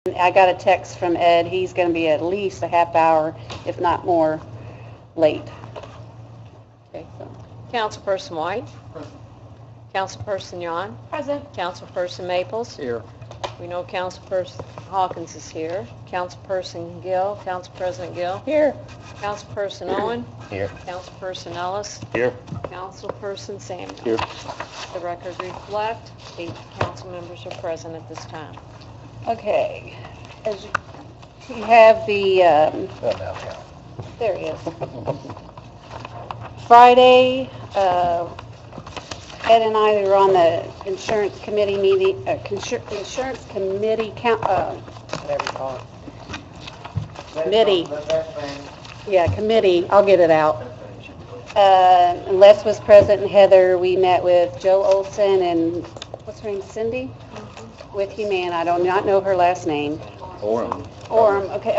I got a text from Ed. He's going to be at least a half hour, if not more, late. Okay. Councilperson White? Present. Councilperson Yon? Present. Councilperson Maples? Here. We know Councilperson Hawkins is here. Councilperson Gill? Council President Gill? Here. Councilperson Owen? Here. Councilperson Ellis? Here. Councilperson Samuel? Here. The record reflect 8 council members are present at this time. Okay. As you have the, there he is. Friday, Ed and I were on the insurance committee meeting, insurance committee, whatever you call it. Committee. Yeah, committee. I'll get it out. Les was present and Heather. We met with Joe Olson and what's her name, Cindy? With Humana. I do not know her last name. Orem. Okay.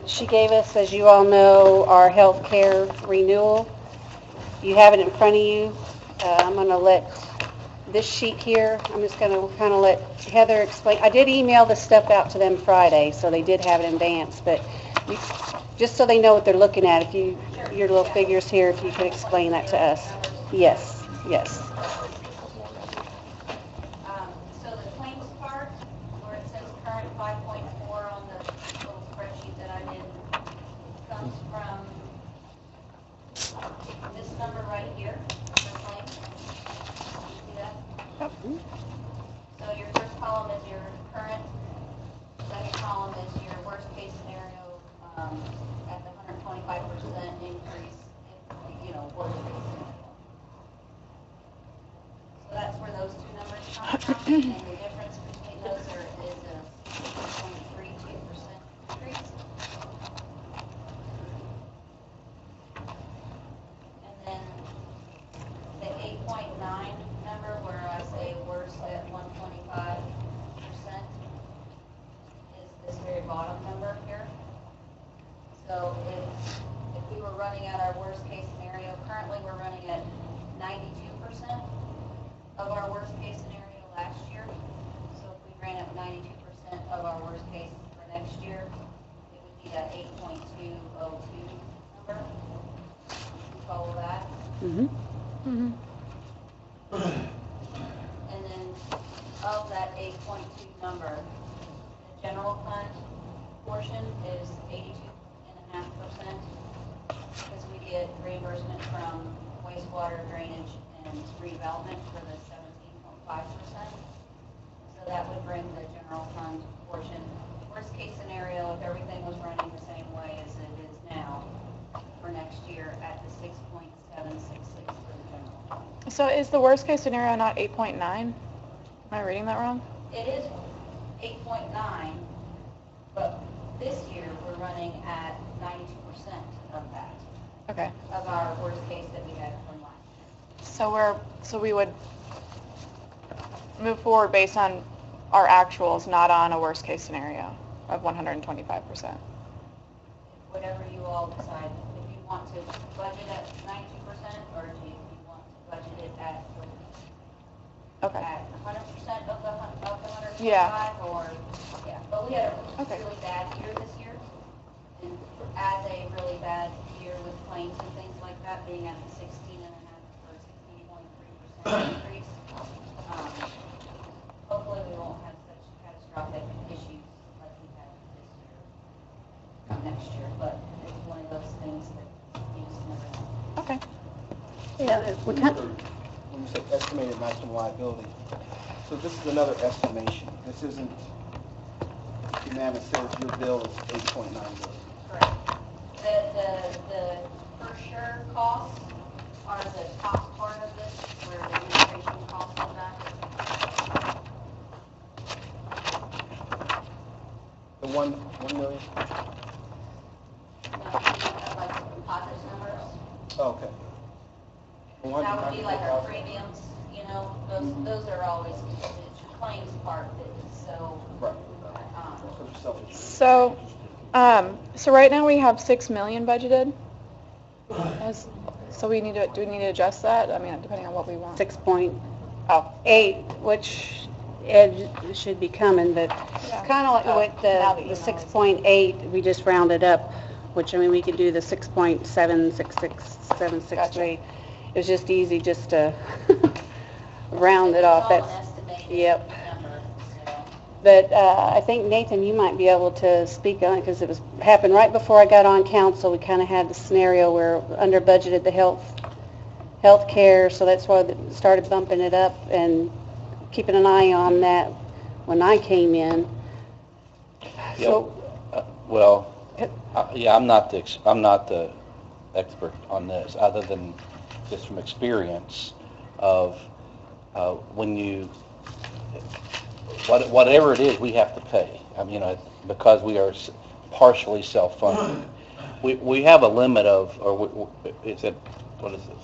She gave us, as you all know, our health care renewal. You have it in front of you. I'm going to let this sheet here, I'm just going to kind of let Heather explain. I did email this stuff out to them Friday, so they did have it in advance, but just so they know what they're looking at, if you, your little figures here, if you could explain that to us. Yes, yes. So the claims part, where it says current 5.4 on the little spreadsheet that I did, comes from this number right here for claims. See that? Yep. So your first column is your current, second column is your worst case scenario at the 125% increase, worst case scenario. So that's where those two numbers come from, and the difference between those is a 6.32% increase. And then the 8.9 number, where I say worst at 125%, is this very bottom number here. So if we were running at our worst case scenario, currently we're running at 92% of our worst case scenario last year. So if we ran at 92% of our worst case for next year, it would be that 8.202 number. You follow that? Mm-hmm. Mm-hmm. And then of that 8.2 number, the general fund portion is 82.5%, because we get reimbursement from wastewater, drainage, and redevelopment for the 17.5%. So that would bring the general fund portion, worst case scenario, if everything was running the same way as it is now, for next year at the 6.766 for the general fund. So is the worst case scenario not 8.9? Am I reading that wrong? It is 8.9, but this year we're running at 92% of that, Okay. of our worst case that we had from last year. So we would move forward based on our actuals, not on a worst case scenario of 125%. Whatever you all decide, if you want to budget at 92%, or if you want to budget it at Okay. at 100% of the 125, Yeah. or yeah. But we had a Okay. really bad year this year, and as a really bad year with claims and things like that, being at the 16.5 or 16.3% increase, hopefully we won't have such catastrophic issues like we had this year, next year. But it's one of those things that you just never know. Okay. Yeah, we can't. When you say estimated maximum liability, so this is another estimation. This isn't, Humana says your bill is 8.9 million. Correct. The for sure costs are the top part of this, where the administration costs of that. The 1 million? Like composite numbers. Oh, okay. That would be like our premiums, those are always, it's your claims part that is so, Right. So right now we have 6 million budgeted. So do we need to adjust that? I mean, depending on what we want. 6.8, Oh, which Ed should be coming, but Yeah. kind of like with Now the the email is- 6.8, we just rounded up, which, I mean, we could do the 6.7667763. It was just easy just to round it off. It's all That's, an estimated yep. number, so. But I think, Nathan, you might be able to speak on it, because it happened right before I got on council. We kind of had the scenario where under budgeted the health care, so that's why they started bumping it up and keeping an eye on that when I came in. So, Well, yeah, I'm not the expert on this, other than just from experience of when you, whatever it is, we have to pay. I mean, because we are partially self-funded. We have a limit of, or is it, what is this?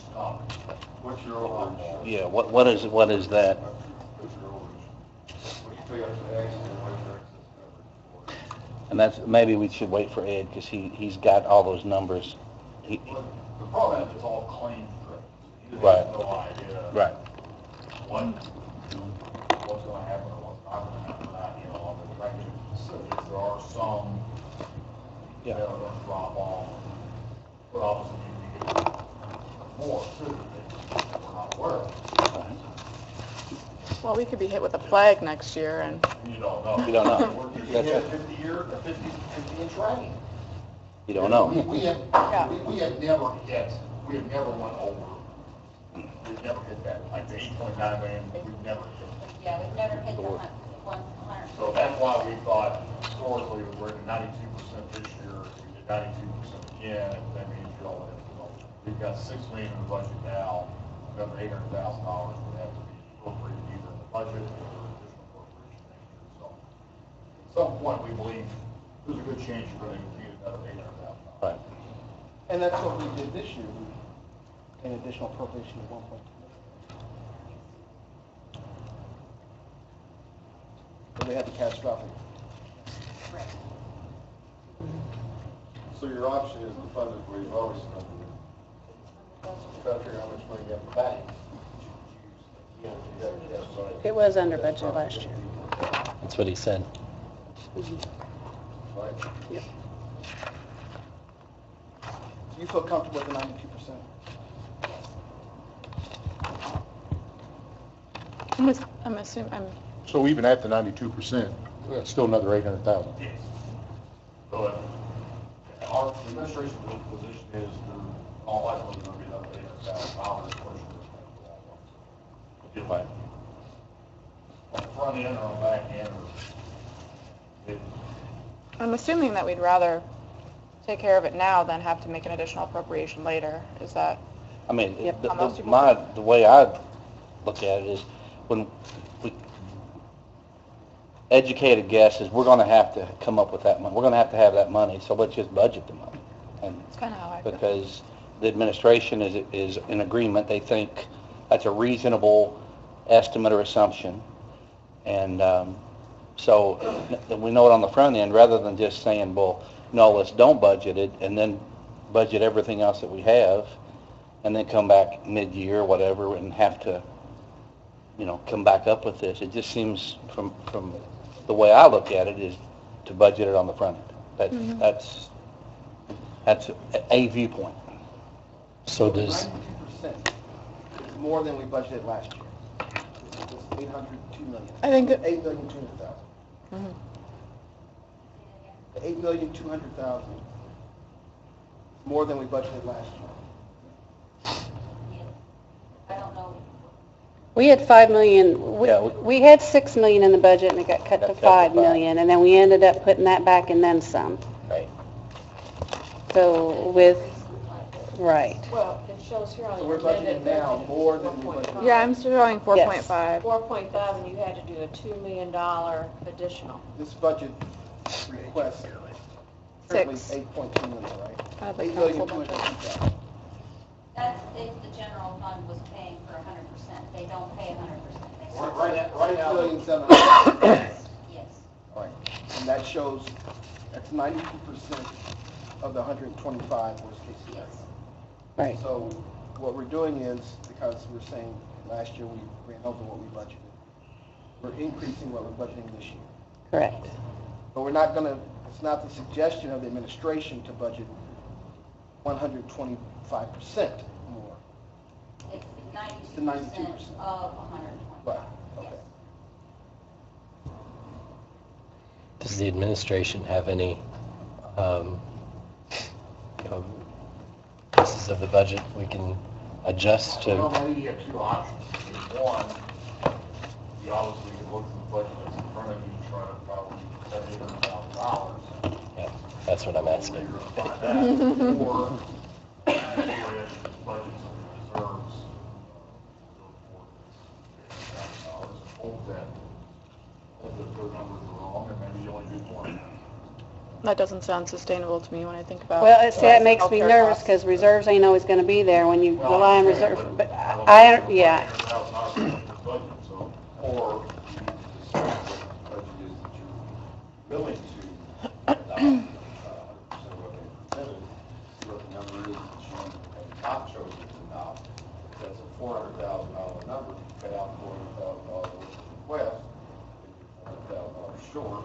What's your overage? Yeah, what is that? What's your overage? What you pay up to X and what your excess coverage for? And that's, maybe we should wait for Ed, because he's got all those numbers. But the problem is it's all claims driven. He Right. has no idea Right. what's going to happen or what's not going to happen. On the tracking facilities, there are some that are going to drop off, but obviously you get more too that we're not aware of. Well, we could be hit with a plague next year, and You don't know. You don't know. You That's get right. 50 inch rain. You don't know. We have never went over. We've never hit that, like the 8.9 million, we've never hit that. Yeah, we've never hit the 100. So that's why we thought historically we're at 92% this year, we did 92% again, and that means we've got $6 million in the budget now, another $800,000 would have to be appropriated either in the budget or additional appropriation next year. So at some point, we believe there's a good chance you're going to need another $800,000. Right. And that's what we did this year, an additional appropriation of 1.2 million. So we had the catastrophic. Right. So your option is to fund it where you've always funded it. You try to figure out how much money you have in the bank. it was under budget last year. That's what he said. Right? Yep. Do you feel comfortable with the 92%? I'm assuming, So even at the 92%, that's still another 800,000. Yes. So our administration position is all likely going to be another $800,000 portion of this. Right. On the front end or on the back end, I'm assuming that we'd rather take care of it now than have to make an additional appropriation later. Is that? I mean, Yep. the way I look at it is, when we, educated guess is we're going to have to come up with that money. We're going to have that money, so let's just budget the money. And That's kind of how I feel. because the administration is in agreement, they think that's a reasonable estimate or assumption. And so we know it on the front end, rather than just saying, well, no, let's don't budget it, and then budget everything else that we have, and then come back mid-year or whatever and have to, come back up with this. It just seems, from the way I look at it, is to budget it on the front end. That's a viewpoint. So 92% is more than we budgeted last year. It was 802 million. I think it- 8,200,000. Mhm. The 8,200,000 is more than we budgeted last year. I don't know. We had 5 million, Yeah, we had 6 million in the budget, and it got cut to Got cut to 5 5. million, and then we ended up putting that back and then some. Right. So right. Well, it shows here on So your we're budgeting amended now budget, more than we 4.5. budgeted. Yeah, I'm showing 4.5. 4.5, and you had to do a $2 million additional. This budget request currently Six. 8.2 million, right? I have the council 8,202,000. That's if the general fund was paying for 100%. They don't pay 100%. They right now, 8,700,000. Yes. All right, and that shows, that's 92% of the 125 worst case scenario. Yes. Right. So what we're doing is, because we're saying last year we ran over what we budgeted, we're increasing what we're budgeting this year. Correct. But we're not gonna, it's not the suggestion of the administration to budget 125% more. It's the 92% 92%. of 120. Right, okay. Does the administration have any pieces of the budget we can adjust Well, to? maybe you have two options. One, you obviously can look at the budget that's in front of you, and try to probably $700,000. Yeah, that's what I'm asking. You're gonna find that. Or, budgets and reserves, hope that the numbers are wrong, and maybe you only do 20. That doesn't sound sustainable to me when I think about. Well, see, that makes me healthcare nervous costs. because reserves ain't always going to be there when you Well, rely on understand, reserves. but But $700,000 yeah, in your budget, so, or you need to decide what budget is that you're willing to adopt, 100% what they presented, see what the number is that you have not chosen to adopt. If that's a $400,000 number, you cut out $400,000 worth of request, then you're $400,000 short,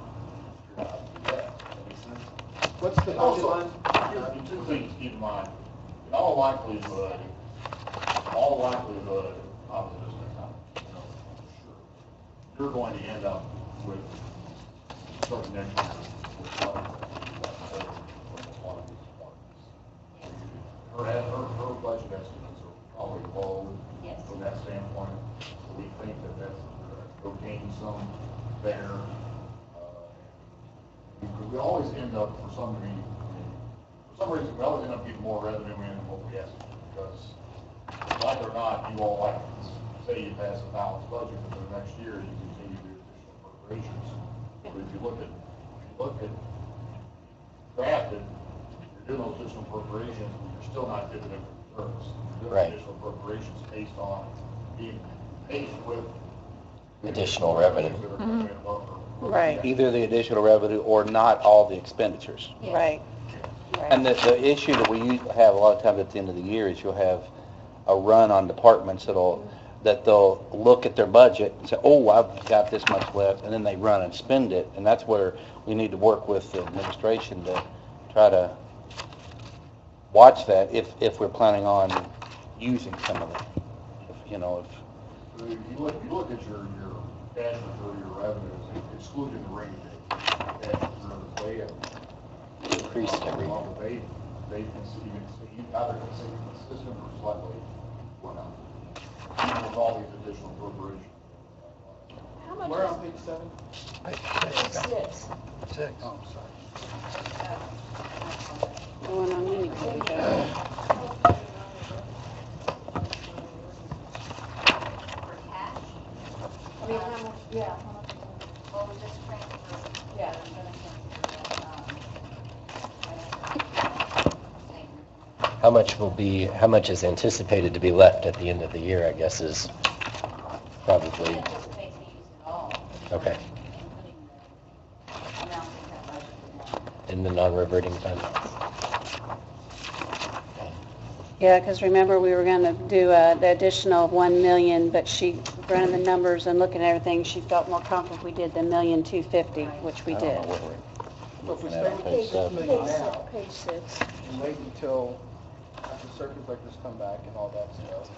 you're not to do that. Does that make sense? What's the budget Also, line? here's two things to keep in mind. In all likelihood, I'm just not, sure, you're going to end up with, starting next year, with one of these departments. Her budget estimates are probably low Yes. from that standpoint. So we think that that's, we'll gain some there. We always end up, for some reason, we always end up getting more revenue in than what we ask for, because like it or not, you all like, say you pass a balanced budget, but the next year you continue to do additional appropriations. But if you look at drafted, you're doing those additional appropriations, but you're still not giving them reserves. You're doing Right. additional appropriations based on being paid with Additional revenue. that are coming in above or- Right. Either the additional revenue or not all the expenditures. right. And the issue that we usually have a lot of times at the end of the year is you'll have a run on departments that they'll look at their budget and say, oh, I've got this much left, and then they run and spend it. And that's where we need to work with the administration to try to watch that if we're planning on using some of it. If. So if you look at your cash reserve, your revenues, excluding the rainy day, cash reserves, they have Increased every year. well, they either consistent or slightly went up. Even with all these additional appropriations. How much Where is on page 7? six? Oh, I'm sorry. The one on mini page. For cash, I mean, how much, yeah, how much? well, we just transferred. Yeah. I'm gonna transfer that, How much is anticipated to be left at the end of the year, I guess, is We probably, anticipate to use it all. Okay. Including the amount we have budgeted now. in the non-reverting fund. Yeah, because remember, we were going to do the additional 1 million, but she, running the numbers and looking at everything, she felt more comfortable if we did the 1,250,000, which we I don't did. know what So if we Looking at spend page 6 million now, Page 6. and wait until after circuit breakers come back and all that stuff,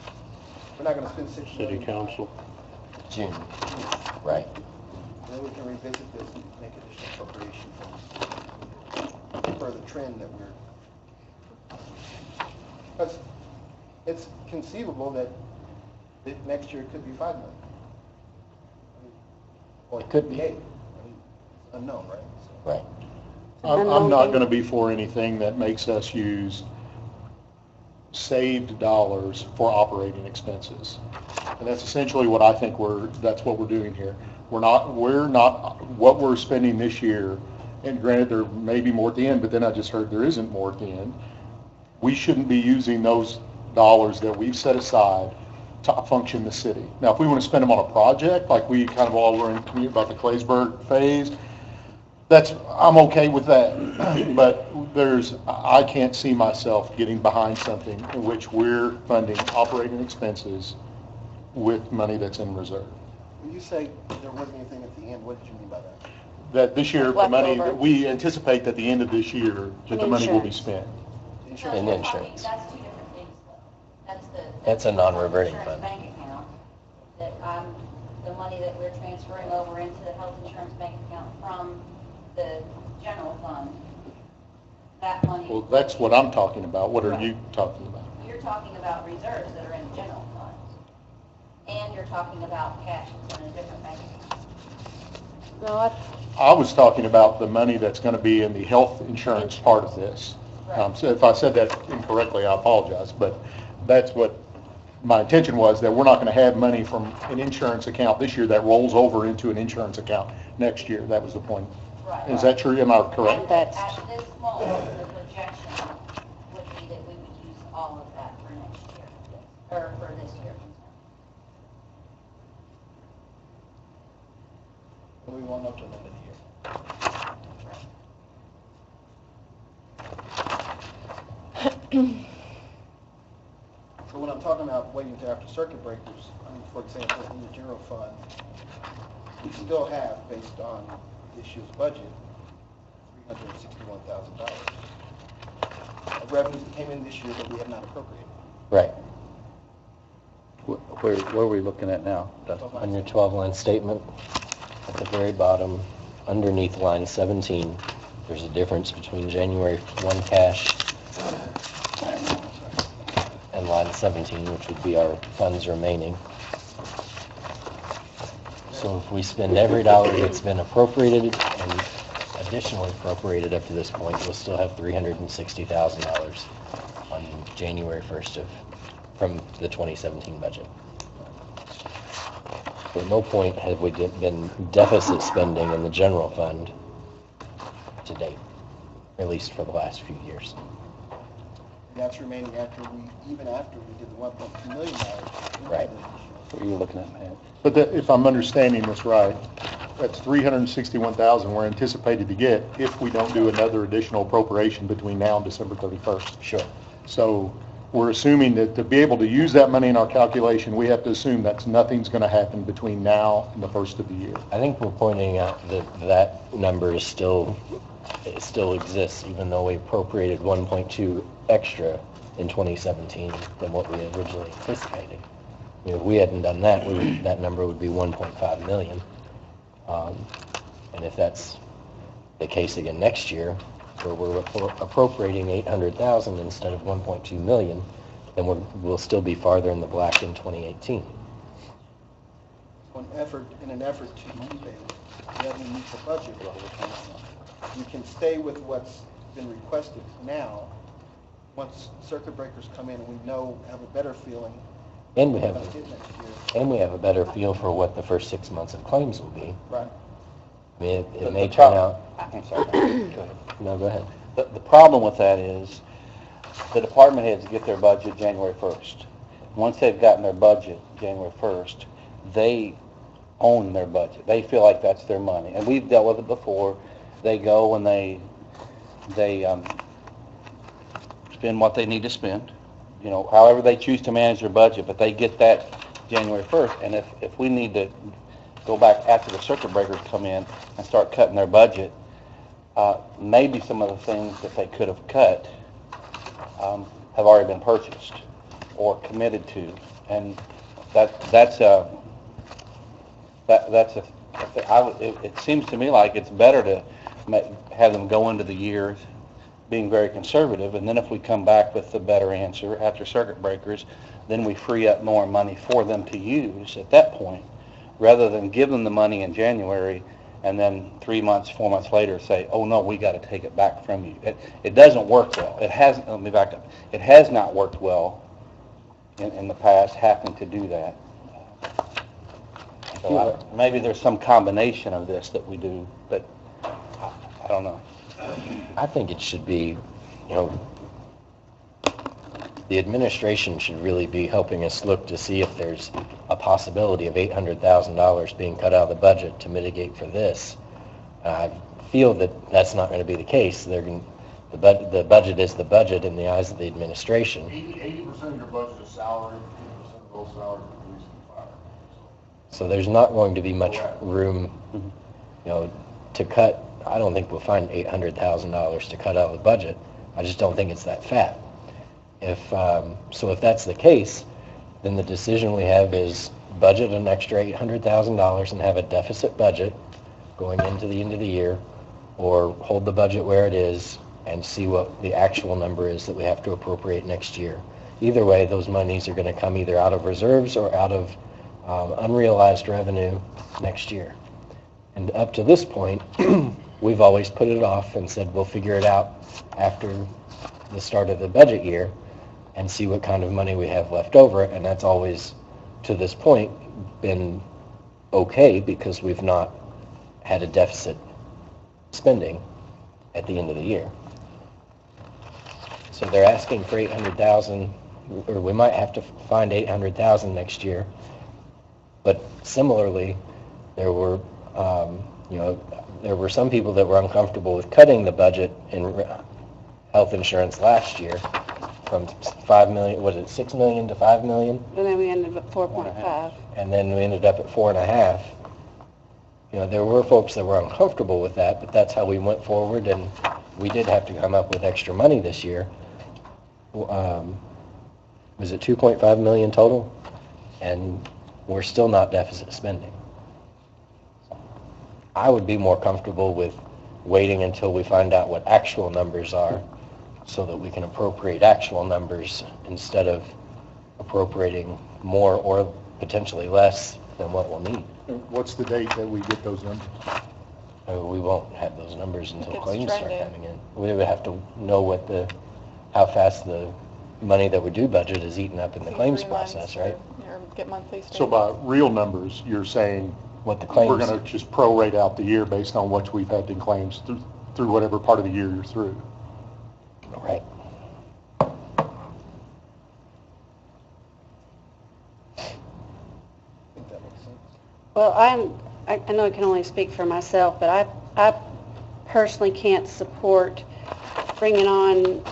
we're not gonna spend 6 million. City council. June, right. Then we can revisit this and make additional appropriation for the trend that we're. Because it's conceivable that next year it could be 5 million. Or it could be 8. I mean, it's unknown, right? So- Right. I'm not going to be for anything that makes us use saved dollars for operating expenses. And that's essentially what I think that's what we're doing here. We're not, what we're spending this year, and granted, there may be more at the end, but then I just heard there isn't more at the end. We shouldn't be using those dollars that we've set aside to function the city. Now, if we want to spend them on a project, like we kind of all were in community about the Claysburg phase, I'm okay with that. But I can't see myself getting behind something in which we're funding operating expenses with money that's in reserve. When you say there wasn't anything at the end, what did you mean by that? That this year, the Left money, over. that we anticipate that the end of this year, that the money will be spent. So Insurance. And you're insurance. talking- That's two different things, though. That's a non-reverting Insurance fund. bank account, that the money that we're transferring over into the health insurance bank account from the general fund, that money. Well, that's what I'm talking about. What are you talking about? You're talking about reserves that are in the general fund, and you're talking about cash that's in a different bank account. No, I was talking about the money that's going to be in the health insurance part of this. So if I said that incorrectly, I apologize, but that's what my intention was, that we're not going to have money from an insurance account this year that rolls over into an insurance account next year. That was the point. Right. Is that true? Am I correct? That's- At this moment, the projection would be that we would use all of that for next year, or for this year. We won't know till the end of the year. So when I'm talking about waiting until after circuit breakers, I mean, for example, in the general fund, we still have, based on this year's budget, $361,000 of revenues that came in this year that we have not appropriated. Right. Where are we looking at now, Dustin? On your 12-line statement, at the very bottom, underneath line 17, there's a difference between January 1 cash and line 17, which would be our funds remaining. So if we spend every dollar that's been appropriated and additionally appropriated up to this point, we'll still have $360,000 on January 1st from the 2017 budget. So at no point have we been deficit spending in the general fund to date, at least for the last few years. And that's remaining even after we did the $1.2 million. Right. What are you looking at, Matt? But if I'm understanding this right, that's $361,000 we're anticipated to get if we don't do another additional appropriation between now and December 31st. Sure. So we're assuming that to be able to use that money in our calculation, we have to assume that nothing's going to happen between now and the first of the year. I think we're pointing out that that number is still exists, even though we appropriated 1.2 extra in 2017 than what we originally anticipated. If we hadn't done that, that number would be 1.5 million. And if that's the case again next year, where we're appropriating 800,000 instead of 1.2 million, then we'll still be farther in the black in 2018. In an effort to keep a revenue neutral budget, you can stay with what's been requested now. Once circuit breakers come in and we have a better feeling And we what have we're going to get next year. and we have a better feel for what the first 6 months of claims will be. Right. I mean, it The may turn problem- out. I'm sorry. Go ahead. No, go ahead. The problem with that is the department heads get their budget January 1st. Once they've gotten their budget January 1st, they own their budget. They feel like that's their money. And we've dealt with it before. They go and they spend what they need to spend, however they choose to manage their budget, but they get that January 1st. And if we need to go back after the circuit breakers come in and start cutting their budget, maybe some of the things that they could have cut have already been purchased or committed to, and it seems to me like it's better to have them go into the year being very conservative, and then if we come back with the better answer after circuit breakers, then we free up more money for them to use at that point, rather than give them the money in January and then 3 months, 4 months later say, oh no, we got to take it back from you. It doesn't work well. Let me back up. It has not worked well in the past having to do that. So maybe there's some combination of this that we do, but I don't know. I think it should be, the administration should really be helping us look to see if there's a possibility of $800,000 being cut out of the budget to mitigate for this. I feel that that's not going to be the case. The budget is the budget in the eyes of the administration. 80% of your budget is salary, 50% of those salaries are police and fire. So there's not going to be much room, to cut. I don't think we'll find $800,000 to cut out of the budget. I just don't think it's that fat. If that's the case, then the decision we have is budget an extra $800,000 and have a deficit budget going into the end of the year, or hold the budget where it is and see what the actual number is that we have to appropriate next year. Either way, those monies are going to come either out of reserves or out of unrealized revenue next year. And up to this point, we've always put it off and said we'll figure it out after the start of the budget year and see what kind of money we have left over, and that's always, to this point, been okay because we've not had a deficit spending at the end of the year. So they're asking for $800,000, or we might have to find $800,000 next year. But similarly, there were some people that were uncomfortable with cutting the budget in health insurance last year from $5 million, was it $6 million to $5 million? And then we ended up at 4.5. And then we ended up at 4.5. There were folks that were uncomfortable with that, but that's how we went forward, and we did have to come up with extra money this year. Was it 2.5 million total? And we're still not deficit spending. I would be more comfortable with waiting until we find out what actual numbers are so that we can appropriate actual numbers instead of appropriating more or potentially less than what we'll need. What's the date that we get those numbers? We won't have those numbers until It's claims start trending. coming in. We would have to know how fast the money that we do budget is eaten up in the claims 3 months process, right? Or get monthly statements. So by real numbers, you're saying What the claims. we're going to just prorate out the year based on what we've had in claims through whatever part of the year you're through. Right. I think that makes sense. Well, I know I can only speak for myself, but I personally can't support bringing on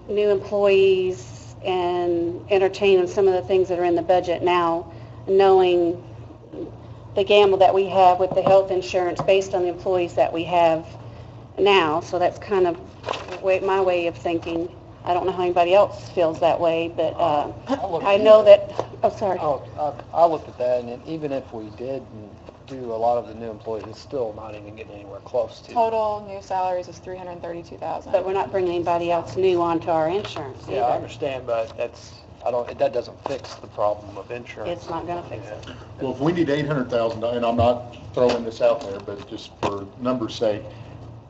new employees and entertaining some of the things that are in the budget now, knowing the gamble that we have with the health insurance based on the employees that we have now. So that's kind of my way of thinking. I don't know how anybody else feels that way, but I know that, sorry. I looked at that, and even if we did do a lot of the new employees, it's still not even getting anywhere close to. Total new salaries is $332,000. But we're not bringing anybody else new onto our insurance either. Yeah, I understand, but that doesn't fix the problem of insurance. It's not gonna fix it. Well, if we need $800,000, and I'm not throwing this out there, but just for numbers' sake,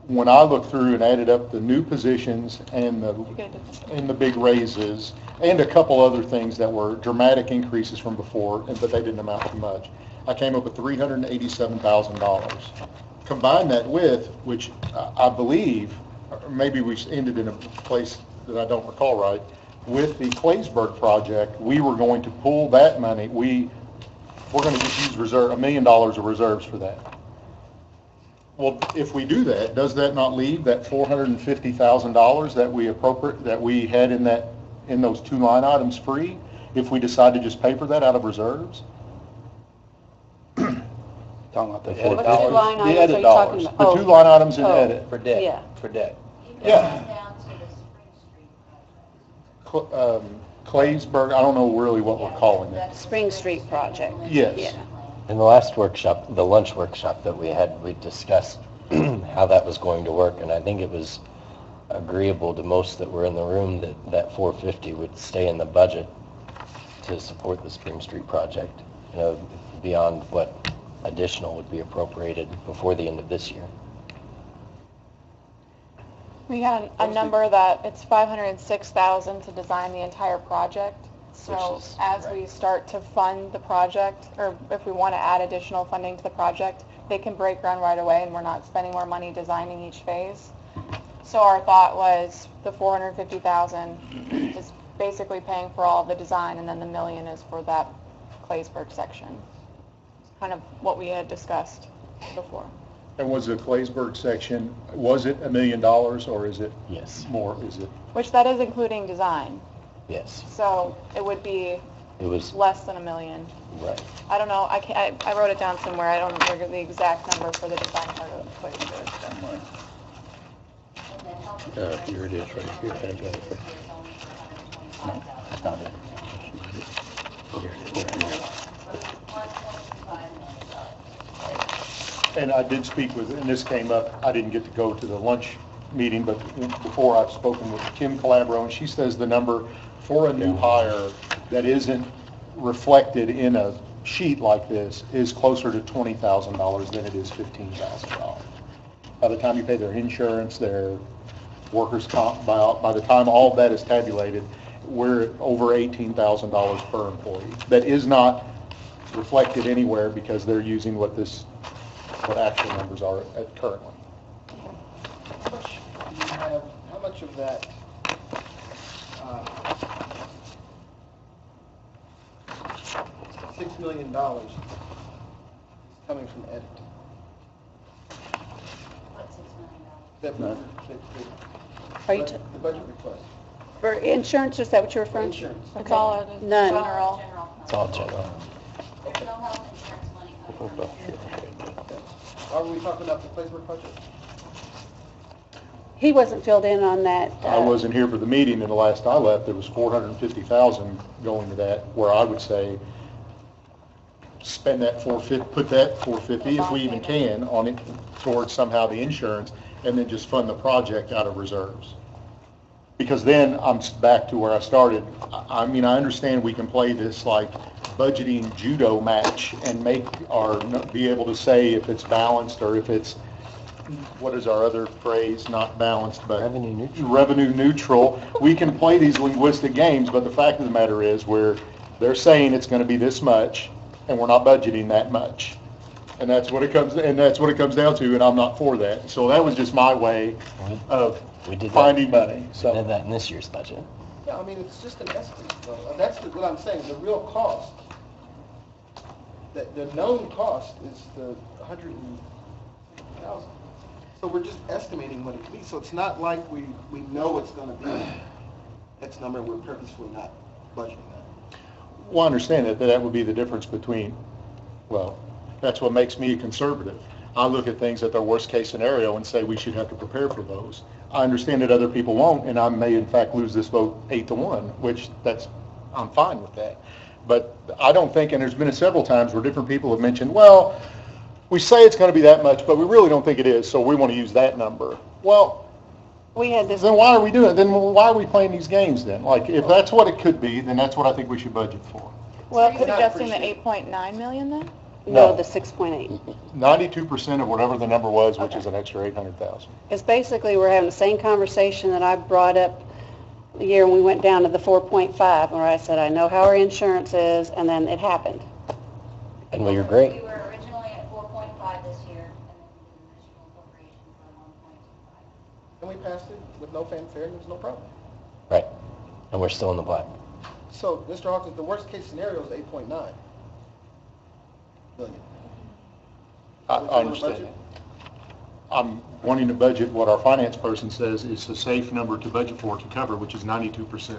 when I looked through and added up the new positions and the big raises and a couple other things that were dramatic increases from before, but they didn't amount to much, I came up with $387,000. Combine that with, which I believe, or maybe we ended in a place that I don't recall right, with the Claysburg project, we were going to pull that money. We're going to just use $1 million of reserves for that. Well, if we do that, does that not leave that $450,000 that we had in those two line items free if we decide to just pay for that out of reserves? Talking about the What two $4. line The items are edit you dollars. talking about? The two line items in Oh. edit. For debt. Yeah. For debt. Yeah. Down to the Spring Street project. Claysburg, I don't know really what we're calling it. Spring Street project. Yes. Yeah. In the last workshop, the lunch workshop that we had, we discussed how that was going to work, and I think it was agreeable to most that were in the room that $450 would stay in the budget to support the Spring Street project, beyond what additional would be appropriated before the end of this year. We got a number that it's $506,000 to design the entire project. So as we start to fund the project, or if we want to add additional funding to the project, they can break ground right away and we're not spending more money designing each phase. So our thought was the $450,000 is basically paying for all of the design, and then the $1 million is for that Claysburg section. It's kind of what we had discussed before. And was the Claysburg section, was it $1 million or is it Yes. more? Is it? Which that is including design. Yes. So it would be It was, less than $1 million. right. I don't know, I wrote it down somewhere, I don't remember the exact number for the design part of the place. And then health insurance. Here it is, right here. Is only for $125,000. That's not it. $1.25 million. And I did speak with, and this came up, I didn't get to go to the lunch meeting, but before I've spoken with Kim Calabro, and she says the number for a new hire that isn't reflected in a sheet like this is closer to $20,000 than it is $15,000. By the time you pay their insurance, their workers' comp, by the time all that is tabulated, we're at over $18,000 per employee. That is not reflected anywhere because they're using what actual numbers are at currently. How much do you have, how much of that, $6 million is coming from edit? What, $6 million? That Are you the budget request. For insurance, is that what you're referring to? Insurance. That's all it is. None. General. It's all general. There's no health insurance money coming from it. Are we talking about the Plattsburgh budget? He wasn't filled in on that. I wasn't here for the meeting, and the last I left, there was $450,000 going to that, where I would say, spend that put that $450, if we even can, on it towards somehow the insurance, and then just fund the project out of reserves. Because then I'm back to where I started. I mean, I understand we can play this like budgeting judo match and be able to say if it's balanced or if it's, what is our other phrase, not balanced, but Revenue neutral. revenue neutral. We can play these linguistic games, but the fact of the matter is they're saying it's going to be this much and we're not budgeting that much. And that's what it comes down to, and I'm not for that. So that was just my way of We did that. finding money. We So did that in this year's budget. Yeah, I mean, it's just an estimate. Though. That's what I'm saying. The real cost, the known cost is the $100,000. So we're just estimating what it could be. So it's not like we know it's going to be X number. We're purposefully not budgeting that. well, I understand that would be the difference between, well, that's what makes me a conservative. I look at things at their worst case scenario and say we should have to prepare for those. I understand that other people won't, and I may in fact lose this vote 8-1, which I'm fine with that. But I don't think, and there's been several times where different people have mentioned, well, we say it's going to be that much, but we really don't think it is, so we want to use that number. Well, We had this, then why are we doing it? Then why are we playing these games then? Like, if that's what it could be, then that's what I think we should budget for. well, Suggesting the 8.9 million then? no, the 6.8. 92% of whatever the number was, which is an extra 800,000. Because basically, we're having the same conversation that I brought up the year when we went down to the 4.5, where I said, I know how our insurance is, and then it happened. And well, you're great. We were originally at 4.5 this year, and then we did an additional appropriation for 1.25. And we passed it with no fanfare, and there's no problem. Right. And we're still in the black. So, Mr. Hawkins, the worst case scenario is 8.9 million. I understand that. I'm wanting to budget what our finance person says is a safe number to budget for to cover, which is 92%.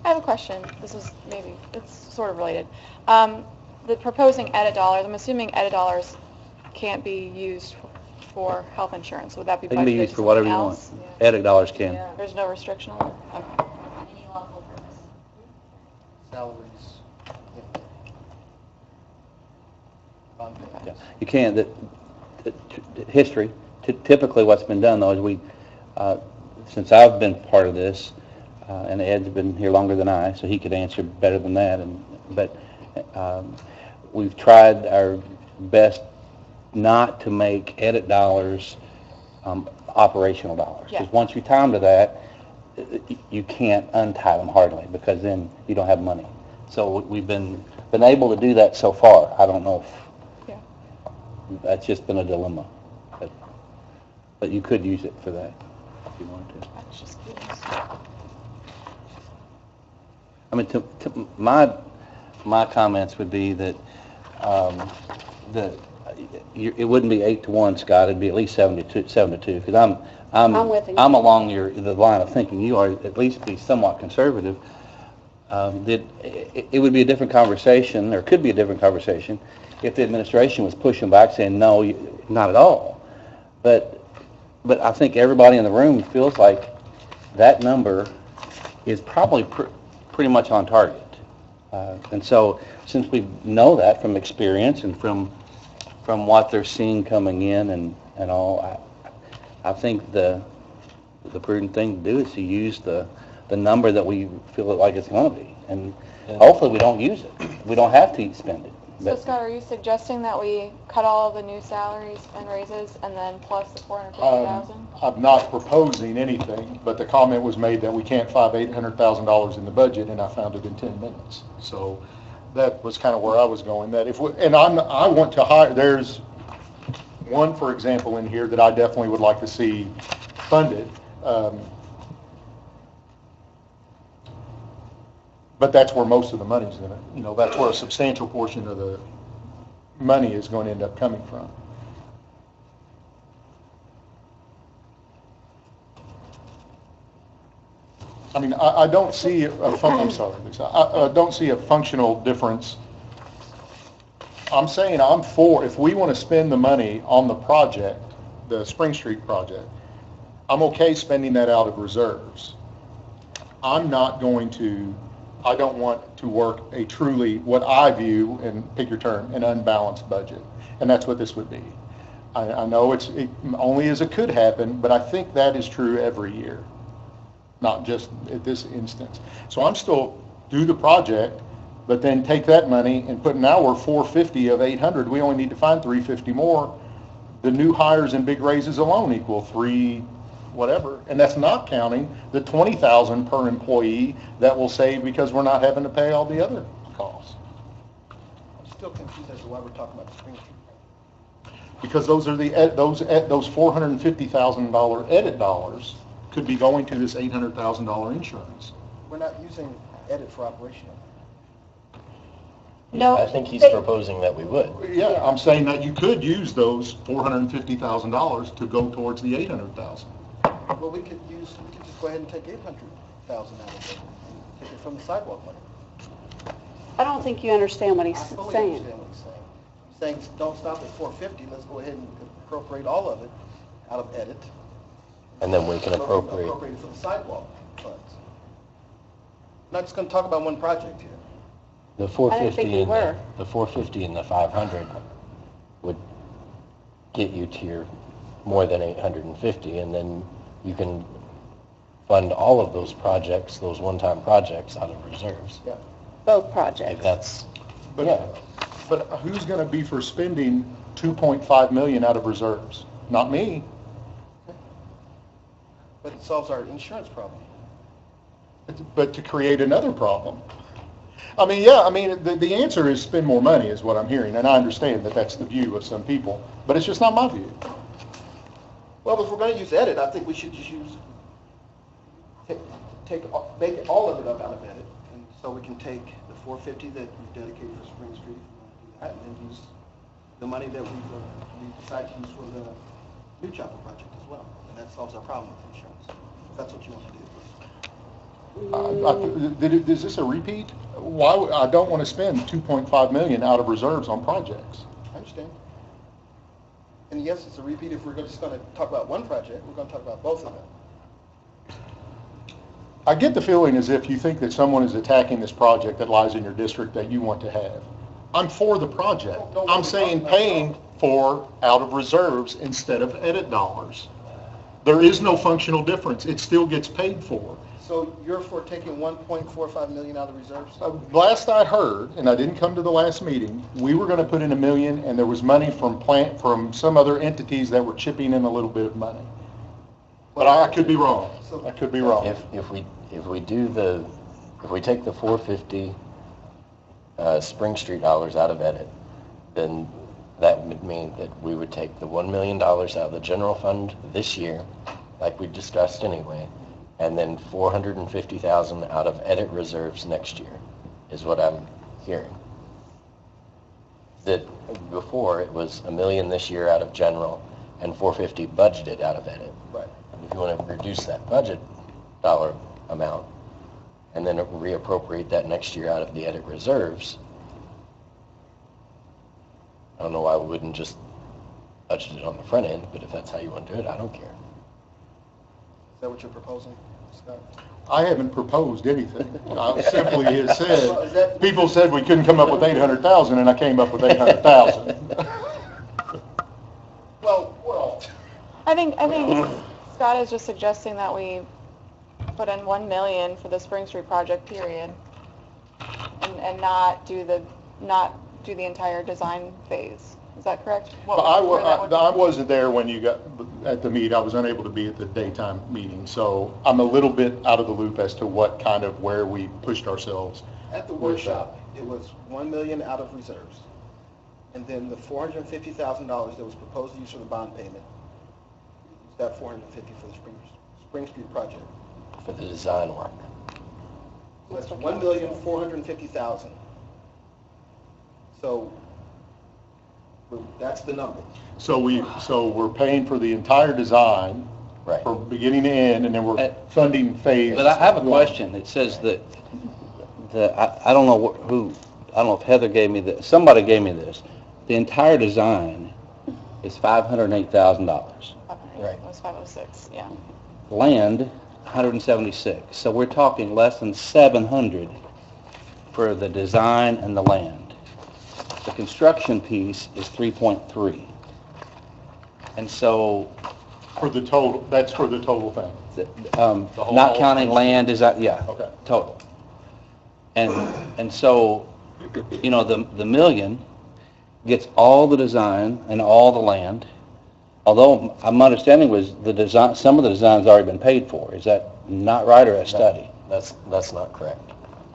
I have a question. It's sort of related. The proposing edit dollars, I'm assuming edit dollars can't be used for health insurance. Would that be They can be budgeted used to for whatever you something want. else? Edit dollars can. There's no restriction on it? Okay. Any lawful purpose. Salaries. Yeah. You can. History, typically what's been done though is since I've been part of this, and Ed's been here longer than I, so he could answer better than that. But we've tried our best not to make edit dollars operational dollars. Yeah. Because once you tie them to that, you can't untie them hardly, because then you don't have money. So we've been able to do that so far. I don't know if that's just been a dilemma. But you could use it for that if you wanted to. I was just curious. I mean, my comments would be that it wouldn't be 8-1, Scott. It'd be at least 7-2. Because I'm with you. I'm along the line of thinking you are, at least be somewhat conservative. It would be a different conversation, or could be a different conversation, if the administration was pushing back saying, no, not at all. But I think everybody in the room feels like that number is probably pretty much on target. And so, since we know that from experience and from what they're seeing coming in and all, I think the prudent thing to do is to use the number that we feel like it's going to be. And hopefully we don't use it. We don't have to spend it. So Scott, are you suggesting that we cut all of the new salaries and raises and then plus the 450,000? I'm not proposing anything, but the comment was made that we can't find $800,000 in the budget, and I found it in 10 minutes. So that was kind of where I was going. That if we, and I want to hire. There's one, for example, in here that I definitely would like to see funded. But that's where most of the money's in it. You know, that's where a substantial portion of the money is going to end up coming from. I mean, I don't see I'm sorry, Lisa. I don't see a functional difference. I'm saying I'm for, if we want to spend the money on the project, the Spring Street project, I'm okay spending that out of reserves. I don't want to work a truly, what I view, and pick your term, an unbalanced budget. And that's what this would be. I know it only as it could happen, but I think that is true every year, not just at this instance. So I'm still do the project, but then take that money and put, now we're 450 of 800. We only need to find 350 more. The new hires and big raises alone equal whatever, and that's not counting the $20,000 per employee that we'll save because we're not having to pay all the other costs. I'm still confused as to why we're talking about the Spring Street. Because those are those $450,000 edit dollars could be going to this $800,000 insurance. We're not using edit for operational. No. I think he's proposing that we would. Yeah, I'm saying that you could use those $450,000 to go towards the $800,000. Well, we could just go ahead and take 800,000 out of it and take it from the sidewalk money. I don't think you understand what he's I fully saying. understand what he's saying. He's saying, don't stop at 450, let's go ahead and appropriate all of it out of edit. And then we can appropriate. Appropriate it for the sidewalk funds. I'm not just going to talk about one project here. The I didn't think we were. the 450 and the 500 would get you to your more than 850, and then you can fund all of those projects, those one-time projects, out of reserves. Yeah. Both If projects. that's, But, yeah. but who's going to be for spending $2.5 million out of reserves? Not me. But it solves our insurance problem. But to create another problem. I mean, yeah, the answer is spend more money is what I'm hearing, and I understand that that's the view of some people, but it's just not my view. Well, if we're going to use edit, I think we should just make all of it up out of edit, and so we can take the 450 that we dedicated for Spring Street, if we want to do that, and then use the money that we decide to use for the new chapel project as well, and that solves our problem with insurance. If that's what you want to do. Is this a repeat? Why I don't want to spend $2.5 million out of reserves on projects. I understand. And yes, it's a repeat. If we're just going to talk about one project, we're going to talk about both of them. I get the feeling as if you think that someone is attacking this project that lies in your district that you want to have. I'm for the project. I'm saying paying for out of reserves instead of edit dollars. There is no functional difference. It still gets paid for. So you're for taking 1.45 million out of reserves? Last I heard, and I didn't come to the last meeting, we were going to put in $1 million, and there was money from some other entities that were chipping in a little bit of money. But I could be wrong. I could be wrong. If we take the 450 Spring Street dollars out of edit, then that would mean that we would take the $1 million out of the general fund this year, like we discussed anyway, and then 450,000 out of edit reserves next year, is what I'm hearing. That before it was $1 million this year out of general and 450 budgeted out of edit. Right. And if you want to reduce that budget dollar amount, and then reappropriate that next year out of the edit reserves, I don't know why we wouldn't just budget it on the front end, but if that's how you want to do it, I don't care. Is that what you're proposing, Scott? I haven't proposed anything. I simply have said, Well, is that- people said we couldn't come up with 800,000, and I came up with 800,000. Well, I think Scott is just suggesting that we put in 1 million for the Spring Street project, period, and not do the entire design phase. Is that correct? But I wasn't there when you got at the meet. I was unable to be at the daytime meeting, so I'm a little bit out of the loop as to where we pushed ourselves. at the workshop, it was 1 million out of reserves. And then the $450,000 that was proposed to use for the bond payment, use that 450 for the Spring Street project. For the design work. So that's 1,450,000. So that's the number. So we're paying for the entire design, Right. from beginning to end, and then we're funding phase. But I have a one. question. It says that, I don't know I don't know if Heather gave me this, somebody gave me this. The entire design is $508,000. Right. It was 506, yeah. Land, 176. So we're talking less than 700 for the design and the land. The construction piece is 3.3. And so, For the total, that's for the total thing. not counting land, is that, yeah, Okay. total. And so, you know, the million gets all the design and all the land, although my understanding was the design, some of the design's already been paid for. Is that not right, or a study? That's not correct.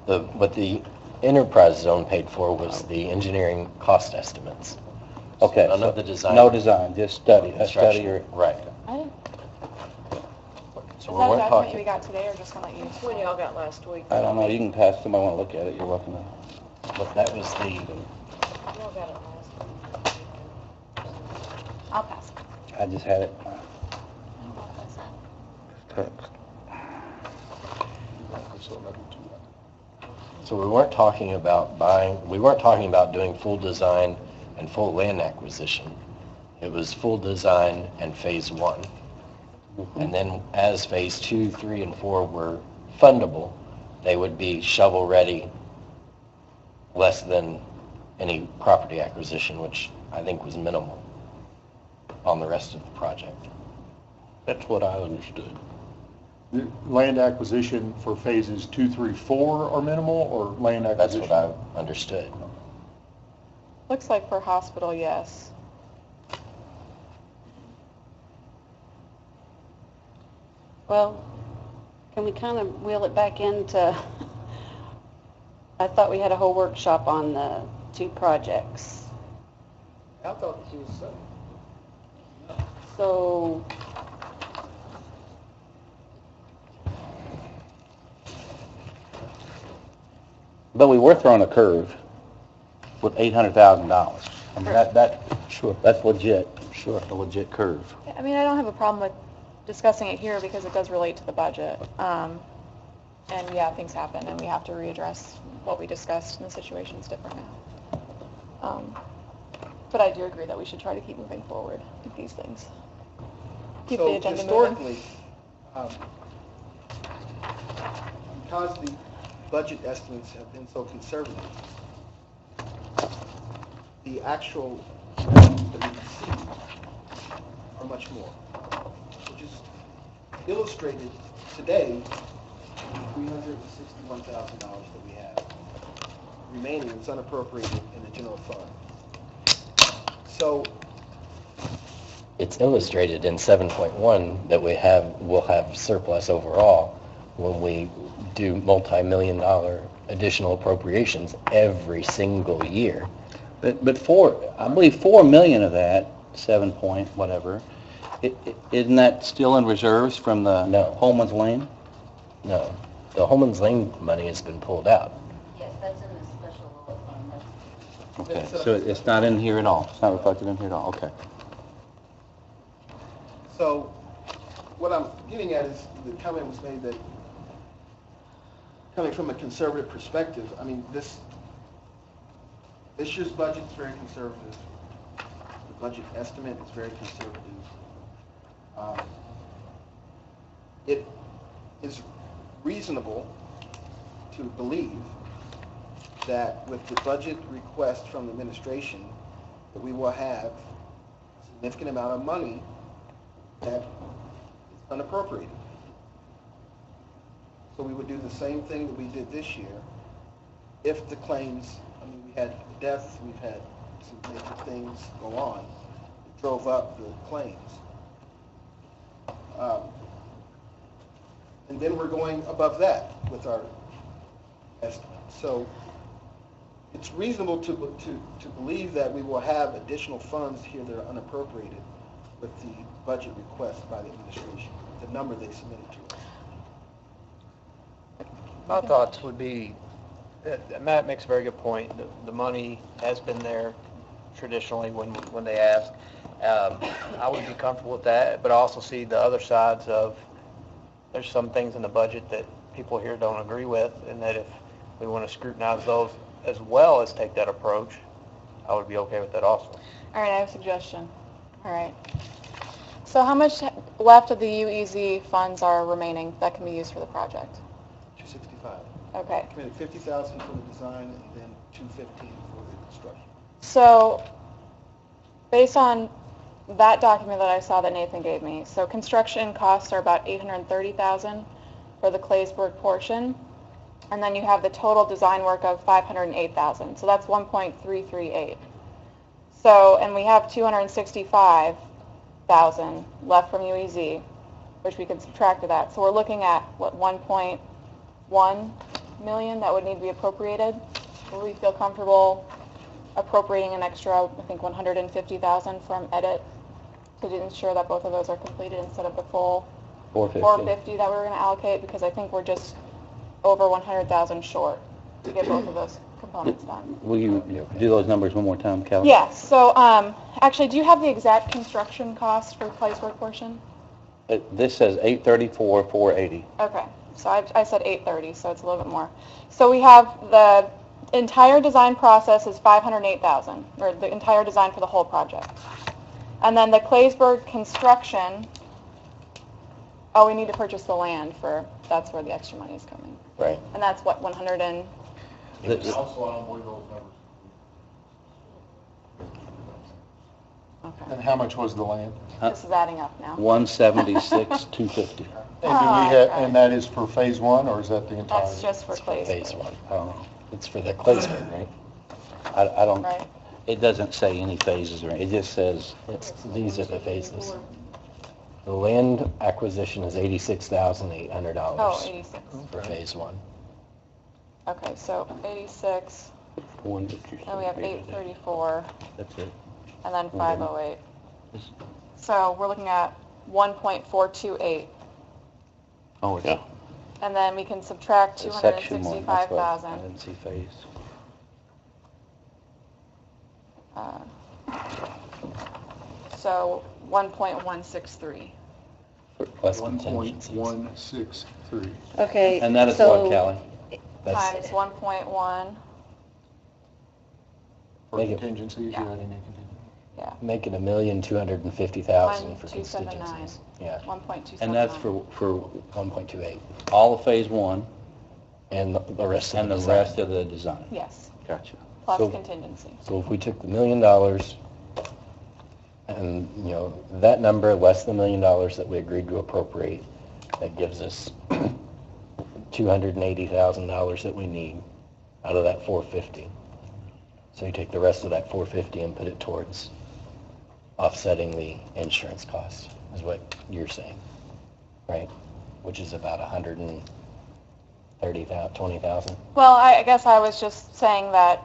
What the enterprise zone paid for was the engineering cost estimates. Okay. None so of the design. No design, just study, a study Construction. or... Right. I didn't, So is we that a weren't document we talking, got today, or just one that you? When y'all got last week. I don't know, you can pass, somebody want to look at it, you're welcome to. but that was the, Y'all got it last week. I'll pass. I just had it. so we weren't talking about doing full design and full land acquisition. It was full design and phase one. And then as phase 2, 3, and 4 were fundable, they would be shovel-ready, less than any property acquisition, which I think was minimal on the rest of the project. That's what I understood. The land acquisition for phases 2, 3, 4 are minimal, or land That's acquisition? what I understood. Looks like for hospital, yes. Well, can we kind of wheel it back into, I thought we had a whole workshop on the two projects. I thought she was saying. So, But we were throwing a curve with $800,000. I mean, that's legit. Sure. A legit curve. I mean, I don't have a problem with discussing it here because it does relate to the budget. And yeah, things happen and we have to readdress what we discussed and the situation's different now. But I do agree that we should try to keep moving forward with these things. Keep the agenda moving. Historically, because the budget estimates have been so conservative, the actual amounts that we receive are much more, which is illustrated today in $361,000 that we have remaining that's unappropriated in the general fund. So It's illustrated in 7.1 that we'll have surplus overall when we do multi-million-dollar additional appropriations every single year. But I believe 4 million of that, 7 point whatever, isn't that still in reserves from the No. Holman's Lane? No, the Holman's Lane money has been pulled out. Yes, that's in the special law fund. That's Okay, so it's not in here at all? It's not reflected in here at all? Okay. So what I'm getting at is the comment was made that coming from a conservative perspective, I mean, this year's budget is very conservative. The budget estimate is very conservative. It is reasonable to believe that with the budget request from the administration, that we will have a significant amount of money that is unappropriated. So we would do the same thing that we did this year if the claims, I mean, we had deaths, we've had some major things go on that drove up the claims. And then we're going above that with our estimate. So it's reasonable to believe that we will have additional funds here that are unappropriated with the budget request by the administration, the number they submitted to us. My thoughts would be, Matt makes a very good point. The money has been there traditionally when they ask. I would be comfortable with that, but I also see the other sides of, there's some things in the budget that people here don't agree with, and that if we want to scrutinize those as well as take that approach, I would be okay with that also. All right, I have a suggestion. All right. So how much left of the UEZ funds are remaining that can be used for the project? 265. Okay. Committed 50,000 for the design and then 215 for the construction. So based on that document that I saw that Nathan gave me, so construction costs are about $830,000 for the Claysburg portion, and then you have the total design work of $508,000. So that's 1.338. So, and we have $265,000 left from UEZ, which we can subtract to that. So we're looking at what, 1.1 million that would need to be appropriated. Will we feel comfortable appropriating an extra, I think, 150,000 from edit to ensure that both of those are completed instead of the full 450 that we were going to allocate, because I think we're just over 100,000 short to get both of those components done. Will you do those numbers one more time, Kelly? Yes. So actually, do you have the exact construction cost for the Claysburg portion? This says 834,480. Okay. So I said 830, so it's a little bit more. So we have the entire design process is 508,000, or the entire design for the whole project. And then the Claysburg construction, oh, we need to purchase the land for, that's where the extra money is coming. Right. And that's what, 100 and, Also, I don't believe those numbers. okay. And how much was the land? This is adding up now. 176,250. And do we have, and that is for phase one, or is that the entire? That's just for Claysburg. Phase one. It's for the Claysburg, right? I don't, Right. it doesn't say any phases or, it just says, These are the phases. The land acquisition is $86,800 Oh, 86. for phase one. Okay, so 86, one that you and we have said. 834, That's it. and then 508. This- So we're looking at 1.428. Oh, yeah. And then we can subtract Section one, that's what, I 265,000. didn't see phase. So 1.163. Plus contingencies. 1.163. Okay. And that is so- what, Kelly? That's Times 1.1, For Make it- contingencies, Yeah. you had any contingencies? making $1,250,000 for 1,279. contingencies. Yeah, 1.279. And that's for 1.28. all of phase one And the rest of and the the design. rest of the design? Yes, Gotcha. plus So- contingency. So if we took the $1 million and, that number less the $1 million that we agreed to appropriate, that gives us $280,000 that we need out of that 450. So you take the rest of that 450 and put it towards offsetting the insurance cost, is what you're saying, right? Which is about 120,000. Well, I guess I was just saying that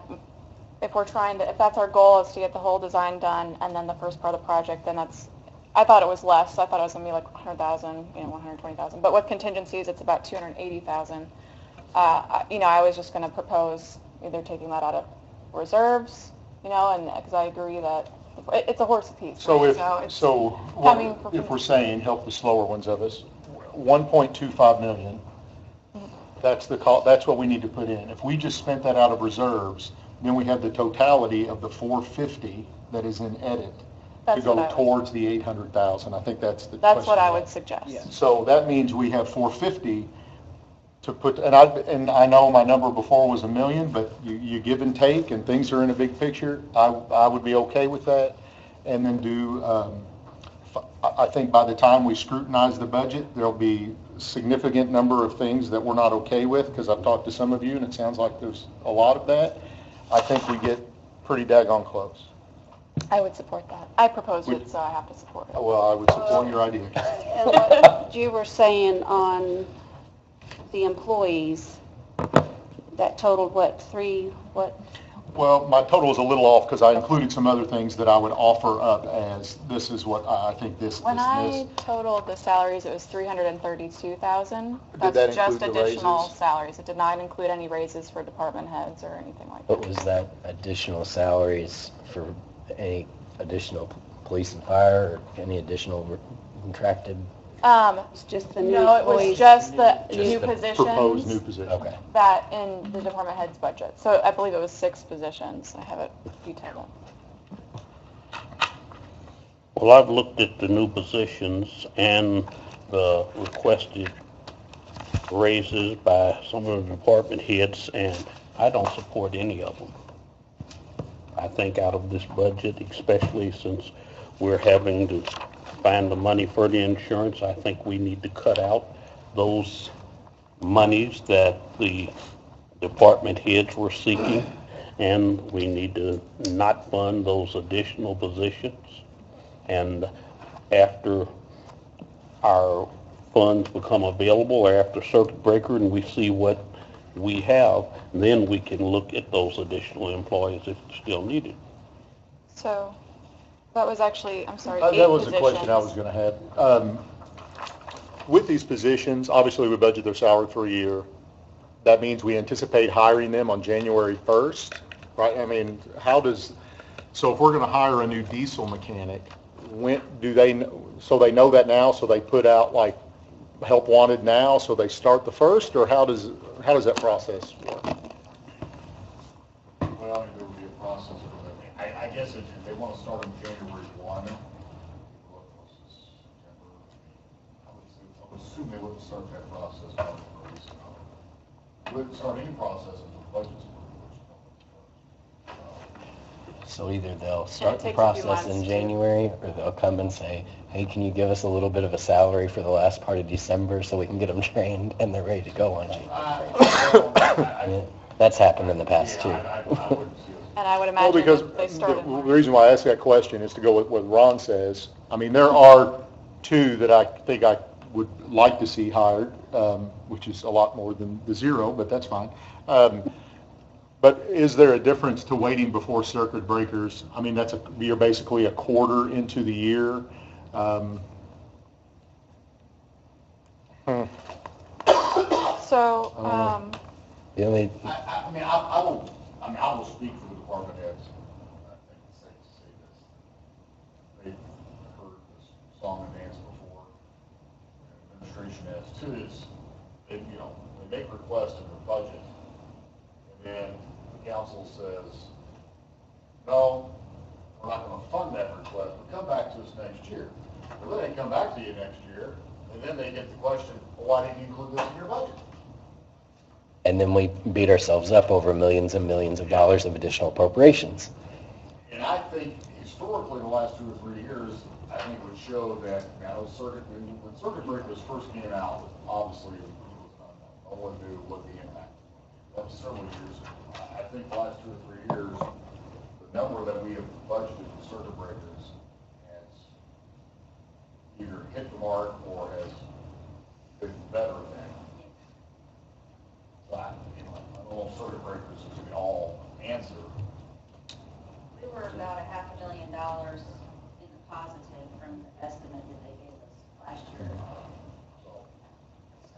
if we're trying to, if that's our goal is to get the whole design done and then the first part of the project, then that's, I thought it was less. I thought it was going to be like 100,000, 120,000. But with contingencies, it's about 280,000. I was just going to propose either taking that out of reserves, and because I agree that it's a horse apiece. So right? if, it's so coming what- from- if we're saying, help the slower ones of us, 1.25 million That's that's what we need to put in. If we just spent that out of reserves, then we have the totality of the 450 that is in edit to That's what go I would- towards the 800,000. I think that's the That's question. what I would suggest. So that means we have 450 to put, and I know my number before was 1 million, but you give and take and things are in a big picture, I would be okay with that. And then do, I think by the time we scrutinize the budget, there'll be a significant number of things that we're not okay with, because I've talked to some of you and it sounds like there's a lot of that. I think we get pretty daggone close. I would support that. I proposed it, so I have to support it. Well, I would support your idea. And what you were saying on the employees, that totaled what, Well, my total was a little off because I included some other things that I would offer up as this is what I think this. When I totaled the salaries, it was 332,000. Did that That's just include the additional raises? salaries. It did not include any raises for department heads or anything like that. What was that additional salaries for any additional police and fire or any additional contracted? it's just the new No, it was employees? just the Just new the Proposed new positions position. Okay. that in the department head's budget. So I believe it was 6 positions. I have it detailed. Well, I've looked at the new positions and the requested raises by some of the department heads, and I don't support any of them. I think out of this budget, especially since we're having to find the money for the insurance, I think we need to cut out those monies that the department heads were seeking, and we need to not fund those additional positions. And after our funds become available, or after circuit breaker and we see what we have, then we can look at those additional employees if still needed. So that was actually, I'm sorry, 8 That was the positions. question I was going to have. With these positions, obviously we budget their salary for a year. That means we anticipate hiring them on January 1st, right? I mean, so if we're going to hire a new diesel mechanic, when do they, so they know that now, so they put out like help wanted now, so they start the 1st, or how does that process work? Well, I mean, there would be a process for that. I guess if they want to start on January 1, I would assume they wouldn't start that process on the first. They wouldn't start any process until the budget's approved. So either they'll start the takes a few process in months, too. January, or they'll come and say, hey, can you give us a little bit of a salary for the last part of December so we can get them trained and they're ready to go on January? That's happened in the past, too. I wouldn't see it. And I would Well, imagine because if they the started more. reason why I asked that question is to go with what Ron says. I mean, there are 2 that I think I would like to see hired, which is a lot more than the 0, but that's fine. But is there a difference to waiting before circuit breakers? I mean, you're basically a quarter into the year. So, The only, I mean, I will speak for the department heads. I think it's safe to say this. They've heard this song and dance before. And administration has too. They make requests in their budget, and then the council says, no, we're not going to fund that request, but come back to us next year. Well, then they come back to you next year, and then they get the question, well, why didn't you include this in your budget? and then we beat ourselves up over millions and millions of dollars of additional appropriations. And I think historically, the last 2 or 3 years, I think would show that, when circuit breakers first came out, obviously, it was unknown. No one knew what the impact was. That was several years ago. I think the last 2 or 3 years, the number that we have budgeted for circuit breakers has either hit the mark or has been better than. So I don't know if circuit breakers is the all answer. We were about $500,000 in the positive from the estimate that they gave us last year.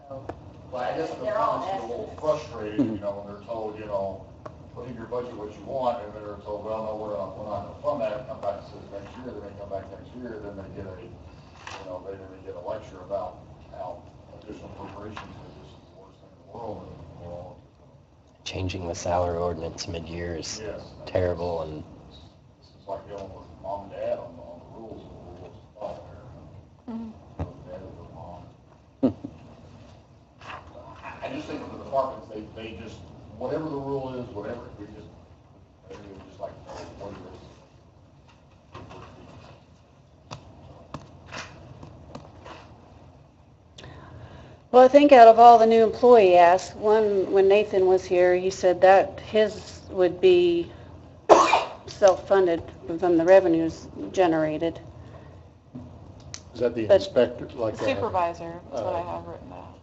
So, Well, I guess the they're all parents get a little estimates. frustrated, when they're told, put in your budget what you want, and they're told, well, no, we're not going to fund that, come back to this next year, then they come back next year, then they get a lecture about how additional appropriations are just the worst thing in the world, and changing the salary ordinance mid-year is Yes. terrible, and This is like dealing with mom and dad on the rules, and the rules of thought there. Dad over mom. I just think for the departments, they just, whatever the rule is, whatever, we just like, what it is. Well, I think out of all the new employee asks, one, when Nathan was here, he said that his would be self-funded from the revenues generated. Is that the But- inspector, like? Supervisor, that's what I have written down.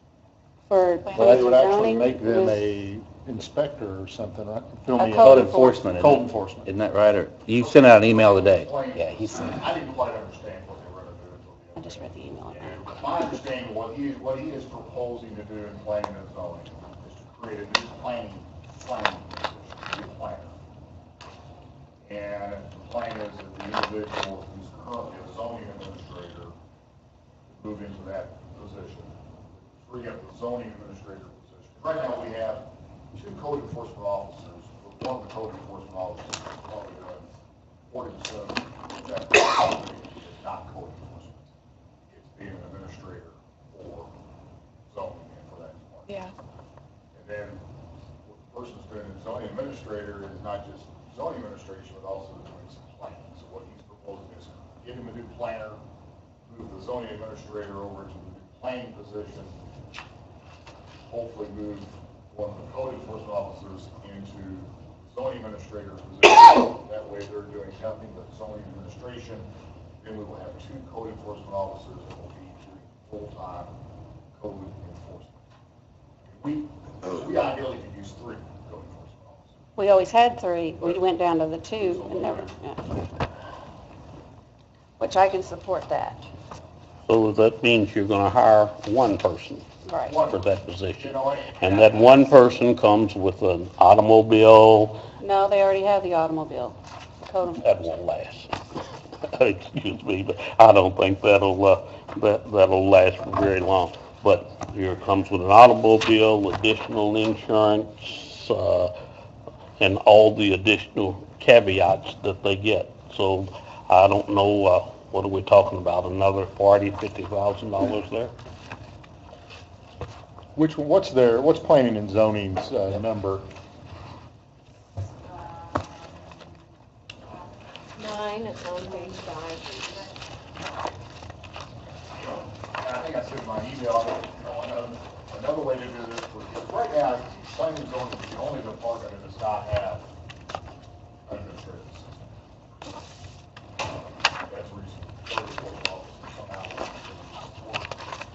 For Well, they would actually zoning, make them was- a inspector or something, right? Fill A me in. code Code enforcement, isn't Code it? enforcement. Isn't that right? Or, you sent out an email today. yeah, he said, I didn't quite understand what they were going to do until the I just read the email. And my understanding, what he is proposing to do in planning and zoning is to create a new planning position, new planner. And the plan is that the individual who's currently a zoning administrator move into that position, free up the zoning administrator position. Right now, we have 2 code enforcement officers, but one of the code enforcement officers is probably doing 40% of that is not code enforcement. It's being an administrator for zoning and for that department. Yeah. And then what the person's doing as zoning administrator is not just zoning administration, but also doing some planning. So what he's proposing is give him a new planner, move the zoning administrator over to the new planning position, hopefully move one of the code enforcement officers into zoning administrator position. That way they're doing nothing but zoning administration. Then we will have 2 code enforcement officers that will be doing full-time code enforcement. We ideally could use 3 code enforcement officers. We always had 3. We went down to the 2 and never, yeah. Which I can support that. So that means you're gonna hire one person Right. for that You position. know, And that one person comes with an automobile, No, they already have the automobile. Code that won't last. Excuse me, but I don't think that'll last for very long. But here it comes with an automobile, additional insurance, and all the additional caveats that they get. So I don't know, what are we talking about, another $50,000 there? What's planning and zoning's number? 9, it's on page 5. I think I said in my email, another way to do this, because right now, planning and zoning is the only department that does not have administrators. That's reason, code enforcement officers somehow work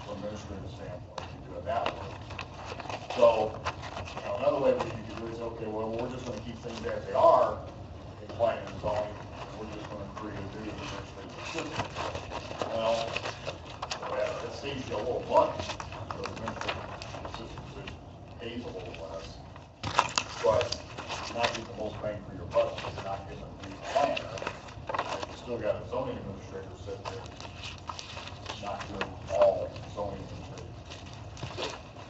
from an administrative standpoint, you do it that way. So, another way we could do is, okay, well, we're just gonna keep things as they are in planning and zoning, we're just gonna create a new administrative assistant. Well, it saves you a little money, so the administrative assistant position pays a little less, but you're not getting the most bang for your buck, because you're not getting a new planner, and you still got a zoning administrator sitting there, not doing all zoning administrative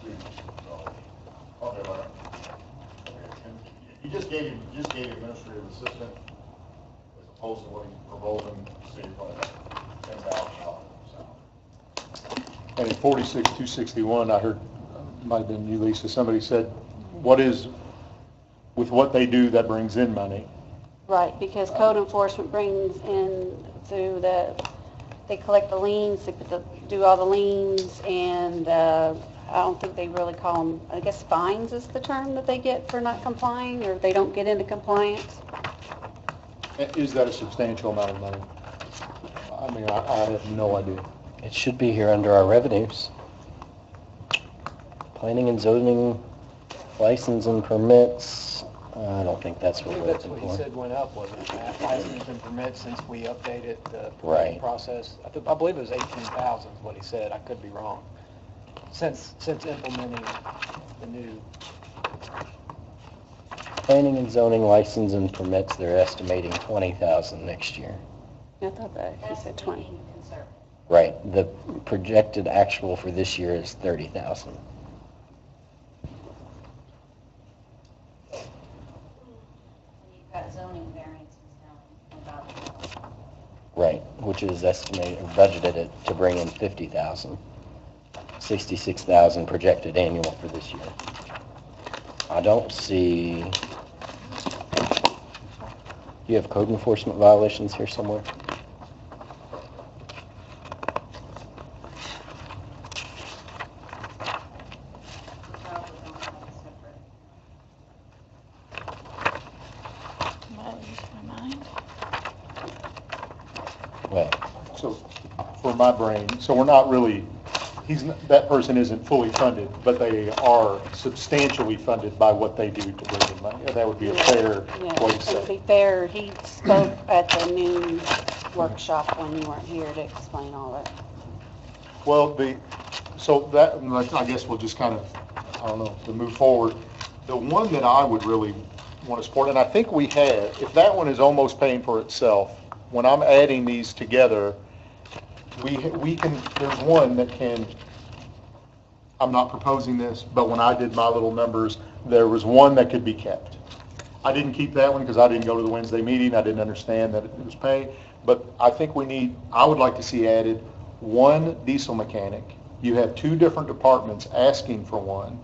duties, so, okay, but, and you just gave him administrative assistant, as opposed to what he's proposing, save like $10,000. And in 46,261, I heard, might have been you, Lisa, somebody said, with what they do, that brings in money. Right, because code enforcement brings in through they collect the liens, they do all the liens, and I don't think they really call them, I guess fines is the term that they get for not complying, or if they don't get into compliance. Is that a substantial amount of money? I mean, I have no idea. it should be here under our revenues. Planning and zoning, license and permits, I don't think that's I what believe we're that's looking what he for. said went up, wasn't it, Matt? License and permits since we updated the Right. process. I believe it was 18,000 is what he said, I could be wrong. Since implementing the new, Planning and zoning, license and permits, they're estimating 20,000 next year. I thought that, he That's said 20. being conservative. Right, the projected actual for this year is 30,000. which is estimated, or budgeted to bring in 50,000. 66,000 projected annual for this year. I don't see, you have code enforcement violations here somewhere? Well, So, for my brain, so we're not really, that person isn't fully funded, but they are substantially funded by what they do to bring in money. That would be a fair Yeah, way to and to say. be fair, he spoke at the noon workshop when you weren't here to explain all that. Well, so that, I guess we'll just kind of, I don't know, to move forward. The one that I would really want to support, and I think we have, if that one is almost paying for itself, when I'm adding these together, we can, there's one that can, I'm not proposing this, but when I did my little numbers, there was one that could be kept. I didn't keep that one because I didn't go to the Wednesday meeting. I didn't understand that it was pay. But I think I would like to see added one diesel mechanic. You have two different departments asking for one.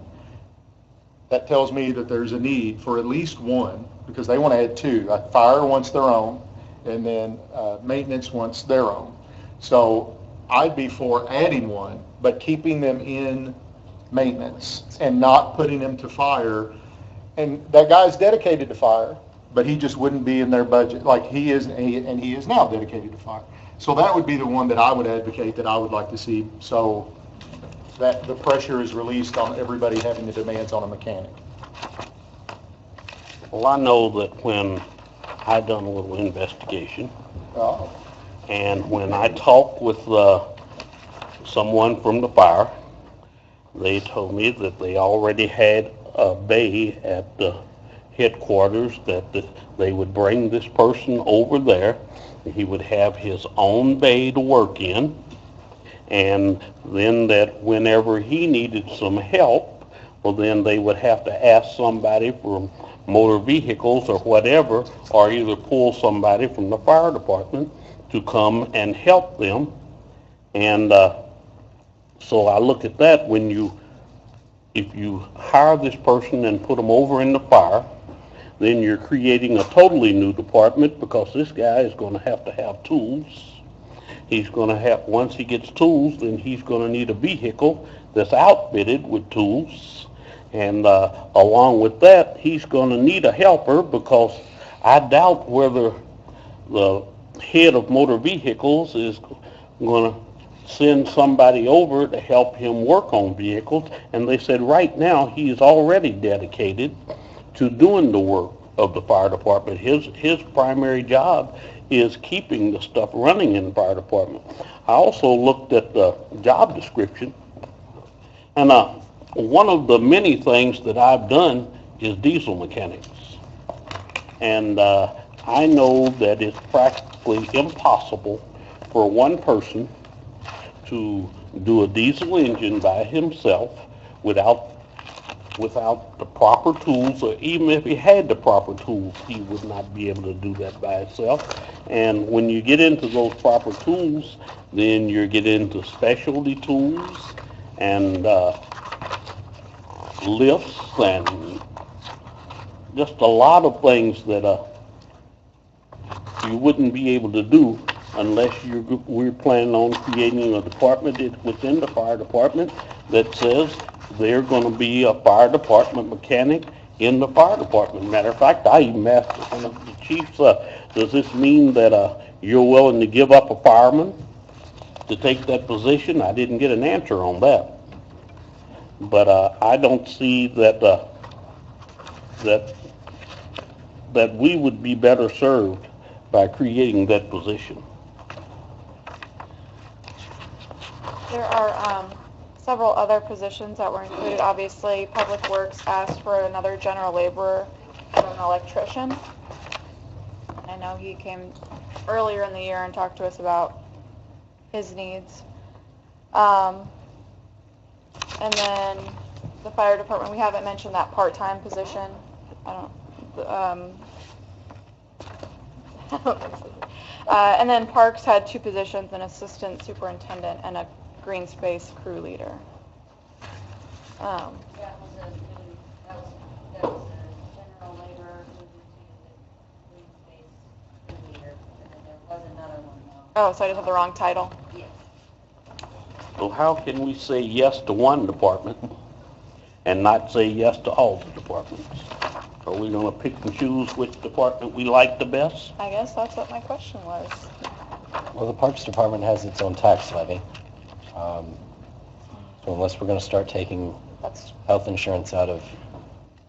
That tells me that there's a need for at least one, because they want to add two. Like fire wants their own, and then maintenance wants their own. So I'd be for adding one, but keeping them in maintenance and not putting them to fire. And that guy's dedicated to fire, but he just wouldn't be in their budget like he is, and he is now dedicated to fire. So that would be the one that I would advocate, that I would like to see, so that the pressure is released on everybody having the demands on a mechanic. Well, I know that when I done a little investigation, Oh. and when I talked with someone from the fire, they told me that they already had a bay at the headquarters, that they would bring this person over there. He would have his own bay to work in, and then that whenever he needed some help, well, then they would have to ask somebody from motor vehicles or whatever, or either pull somebody from the fire department to come and help them. And so I look at that, if you hire this person and put them over in the fire, then you're creating a totally new department, because this guy is going to have tools. He's going to have, once he gets tools, then he's going to need a vehicle that's outfitted with tools. And along with that, he's going to need a helper, because I doubt whether the head of motor vehicles is going to send somebody over to help him work on vehicles. And they said right now he is already dedicated to doing the work of the fire department. His primary job is keeping the stuff running in the fire department. I also looked at the job description, and one of the many things that I've done is diesel mechanics. And I know that it's practically impossible for one person to do a diesel engine by himself without the proper tools, or even if he had the proper tools, he would not be able to do that by himself. And when you get into those proper tools, then you get into specialty tools and lifts and just a lot of things that you wouldn't be able to do unless we're planning on creating a department within the fire department that says they're going to be a fire department mechanic in the fire department. Matter of fact, I even asked one of the chiefs, does this mean that you're willing to give up a fireman to take that position? I didn't get an answer on that. But I don't see that that we would be better served by creating that position. There are several other positions that were included. Obviously, Public Works asked for another general laborer and an electrician. I know he came earlier in the year and talked to us about his needs. And then the fire department, we haven't mentioned that part-time position. And then Parks had 2 positions, an assistant superintendent and a green space crew leader. That was a general labor moved to the green space leader, and then there was another one though. Oh, so I just have the wrong title? Yes. So how can we say yes to one department and not say yes to all the departments? Are we gonna pick and choose which department we like the best? I guess that's what my question was. Well, the Parks Department has its own tax levy. So unless we're gonna start taking That's, health insurance out of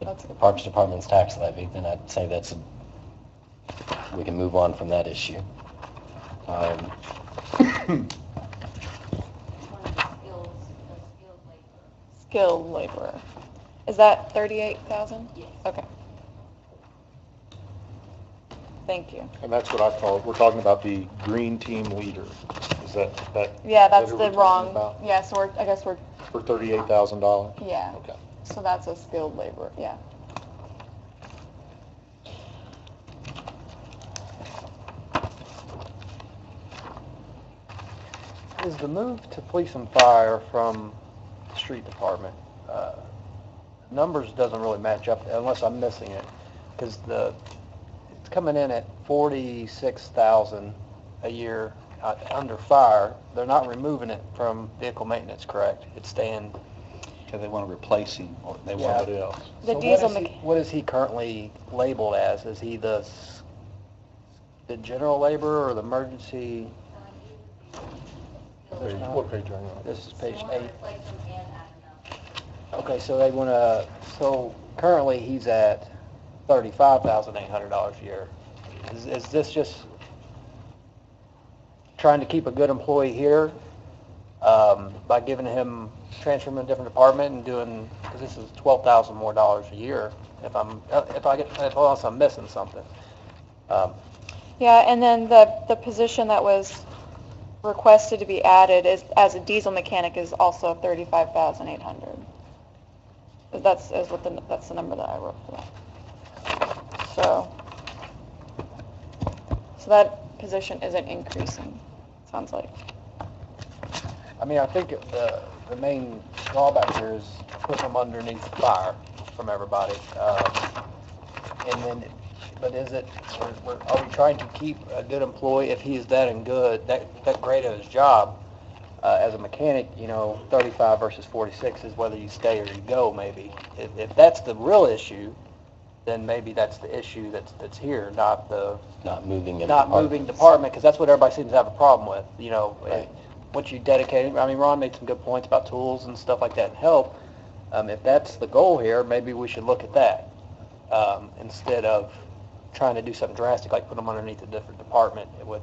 That's- the Parks Department's tax levy, then I'd say we can move on from that issue. One of the skilled labor. skilled laborer. Is that 38,000? Yes. Okay. Thank you. And that's what I call it. We're talking about the green team leader. Is that? Yeah, is that that's who the we're talking wrong, about? yeah, so I guess we're, For $38,000? yeah. Okay. So that's a skilled laborer, yeah. Is the move to police and fire from the street department, numbers doesn't really match up unless I'm missing it, because it's coming in at 46,000 a year under fire. They're not removing it from vehicle maintenance, correct? It's staying. Because they want to replace him, or they want Yeah. somebody else. The So diesel what is he currently labeled as? Is he the general labor or the emergency? There's not- What page are you on? This is page They want to 8. replace them and add another. Okay, so they want to, so currently he's at $35,800 a year. Is this just trying to keep a good employee here by giving him, transferring him to a different department and doing, because this is $12,000 more dollars a year, unless I'm missing something. Yeah, and then the position that was requested to be added is, as a diesel mechanic, is also 35,800. That's the number that I wrote for that. So that position isn't increasing, sounds like. I mean, I think the main drawback here is putting them underneath fire from everybody. And then, but is it, are we trying to keep a good employee if he is that great at his job? As a mechanic, 35 versus 46 is whether you stay or you go, maybe. If that's the real issue, then maybe that's the issue that's here, not moving department, because that's what everybody seems to have a problem with, Right. Once you dedicate, I mean, Ron made some good points about tools and stuff like that and help. If that's the goal here, maybe we should look at that, instead of trying to do something drastic, like put them underneath a different department with,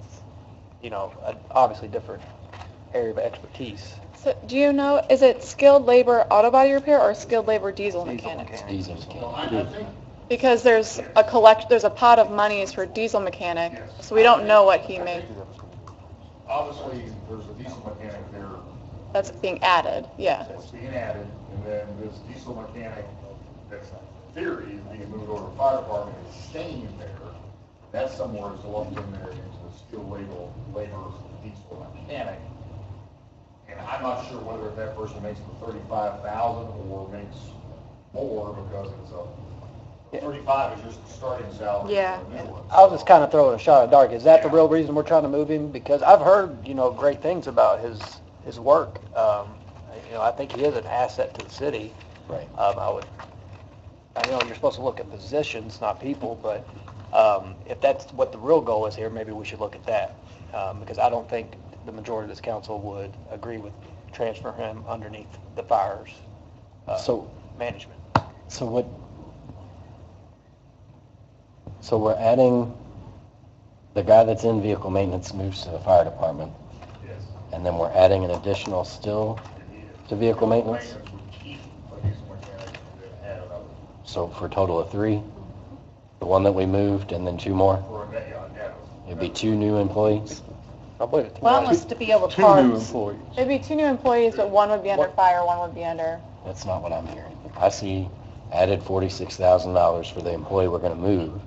obviously different area of expertise. So do you know, is it skilled labor auto body repair or skilled labor diesel mechanic? Diesel Well, I mechanic. think, Because there's a pot of monies for diesel mechanic, so we don't know what he made. obviously, there's a diesel mechanic there That's being added, yeah. that's being added, and then this diesel mechanic that's in theory is being moved over to the fire department is staying there. That's somewhere is lumped in there into the skilled labor diesel mechanic. And I'm not sure whether that person makes the 35,000 or makes more, because it's a 35 is just the starting salary. Yeah. for a new one. I was just kind of throwing a shot at dark. Is that the real reason we're trying to move him? Because I've heard, great things about his work. I think he is an asset to the city. Right. I know you're supposed to look at positions, not people, but if that's what the real goal is here, maybe we should look at that. Because I don't think the majority of this council would agree with transferring him underneath the fire's management. So we're adding, the guy that's in vehicle maintenance moves to the fire department, Yes. and then we're adding an additional still to vehicle maintenance? Maintenance would keep a diesel mechanic and then add another. So for a total of 3? The one that we moved and then 2 more? For a day, yeah. It'd be 2 new employees? I believe it. Well, it was to be able to 2 new parks. employees. It'd be 2 new employees, but one would be under fire, one would be under, That's not what I'm hearing. I see added $46,000 for the employee we're gonna move,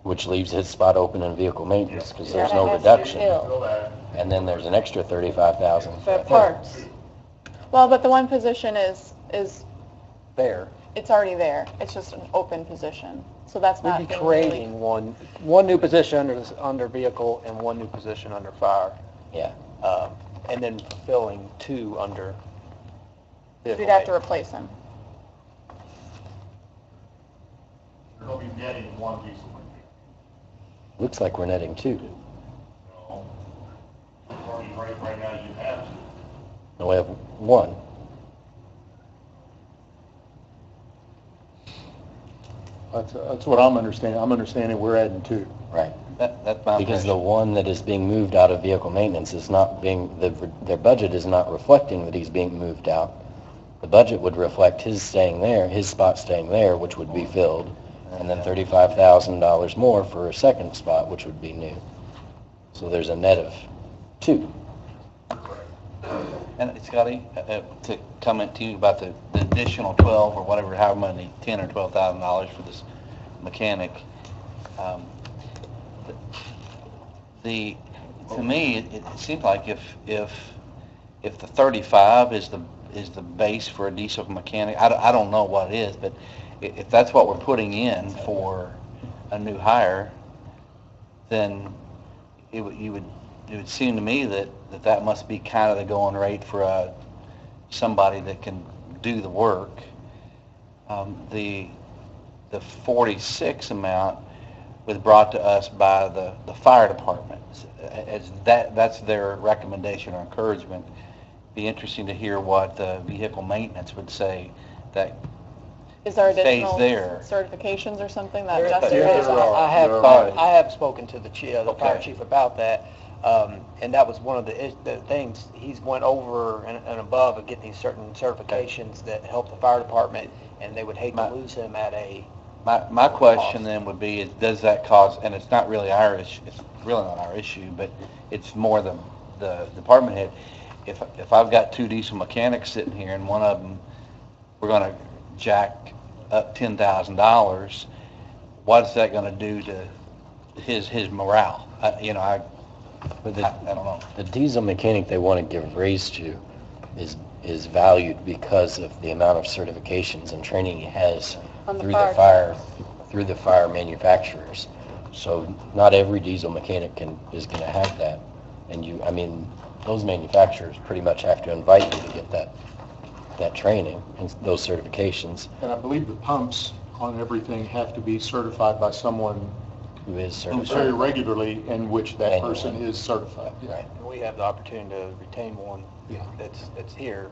which leaves his spot open in vehicle maintenance, because there's That no has to be reduction. filled. Fill that. And then there's an extra 35,000. For parts. Well, but the one position is, There. it's already there. It's just an open position. So that's not. We'd be being really- creating one new position under vehicle and one new position under fire. Yeah. And then filling 2 under vehicle. We'd have to replace him. You're going to be netting 1 diesel mechanic. Looks like we're netting 2. No. Right now you have 2. No, we have 1. That's what I'm understanding. I'm understanding we're adding 2. Right. That's my Because the impression. one that is being moved out of vehicle maintenance is not being, their budget is not reflecting that he's being moved out. The budget would reflect his staying there, his spot staying there, which would be filled, and then $35,000 more for a second spot, which would be new. So there's a net of 2. And Scotty, to comment to you about the additional 12 or whatever, however many, $10,000 or $12,000 for this mechanic. To me, it seems like if the 35 is the base for a diesel mechanic, I don't know what it is, but if that's what we're putting in for a new hire, then it would seem to me that must be kind of the going rate for somebody that can do the work. The 46 amount was brought to us by the fire department. As that's their recommendation or encouragement. Be interesting to hear what the vehicle maintenance would say that Is there stays additional there. certifications or something that There justifies is. that? I have spoken to the fire Okay. chief about that, and that was one of the things, he's went over and above and getting these certain certifications that help the fire department, and they would hate to lose him at a... My question then would be, does that cause, and it's not really our issue, it's really not our issue, but it's more the department head. If I've got 2 diesel mechanics sitting here and one of them, we're going to jack up $10,000, what's that going to do to his morale? I don't know. The diesel mechanic they want to give raise to is valued because of the amount of certifications and training he has through the fire manufacturers. So not every diesel mechanic is going to have that. And those manufacturers pretty much have to invite you to get that training and those certifications. And I believe the pumps on everything have to be certified by someone Who is very certified. regularly, in which that Annually. person is certified. Right. We have the opportunity to retain one that's here.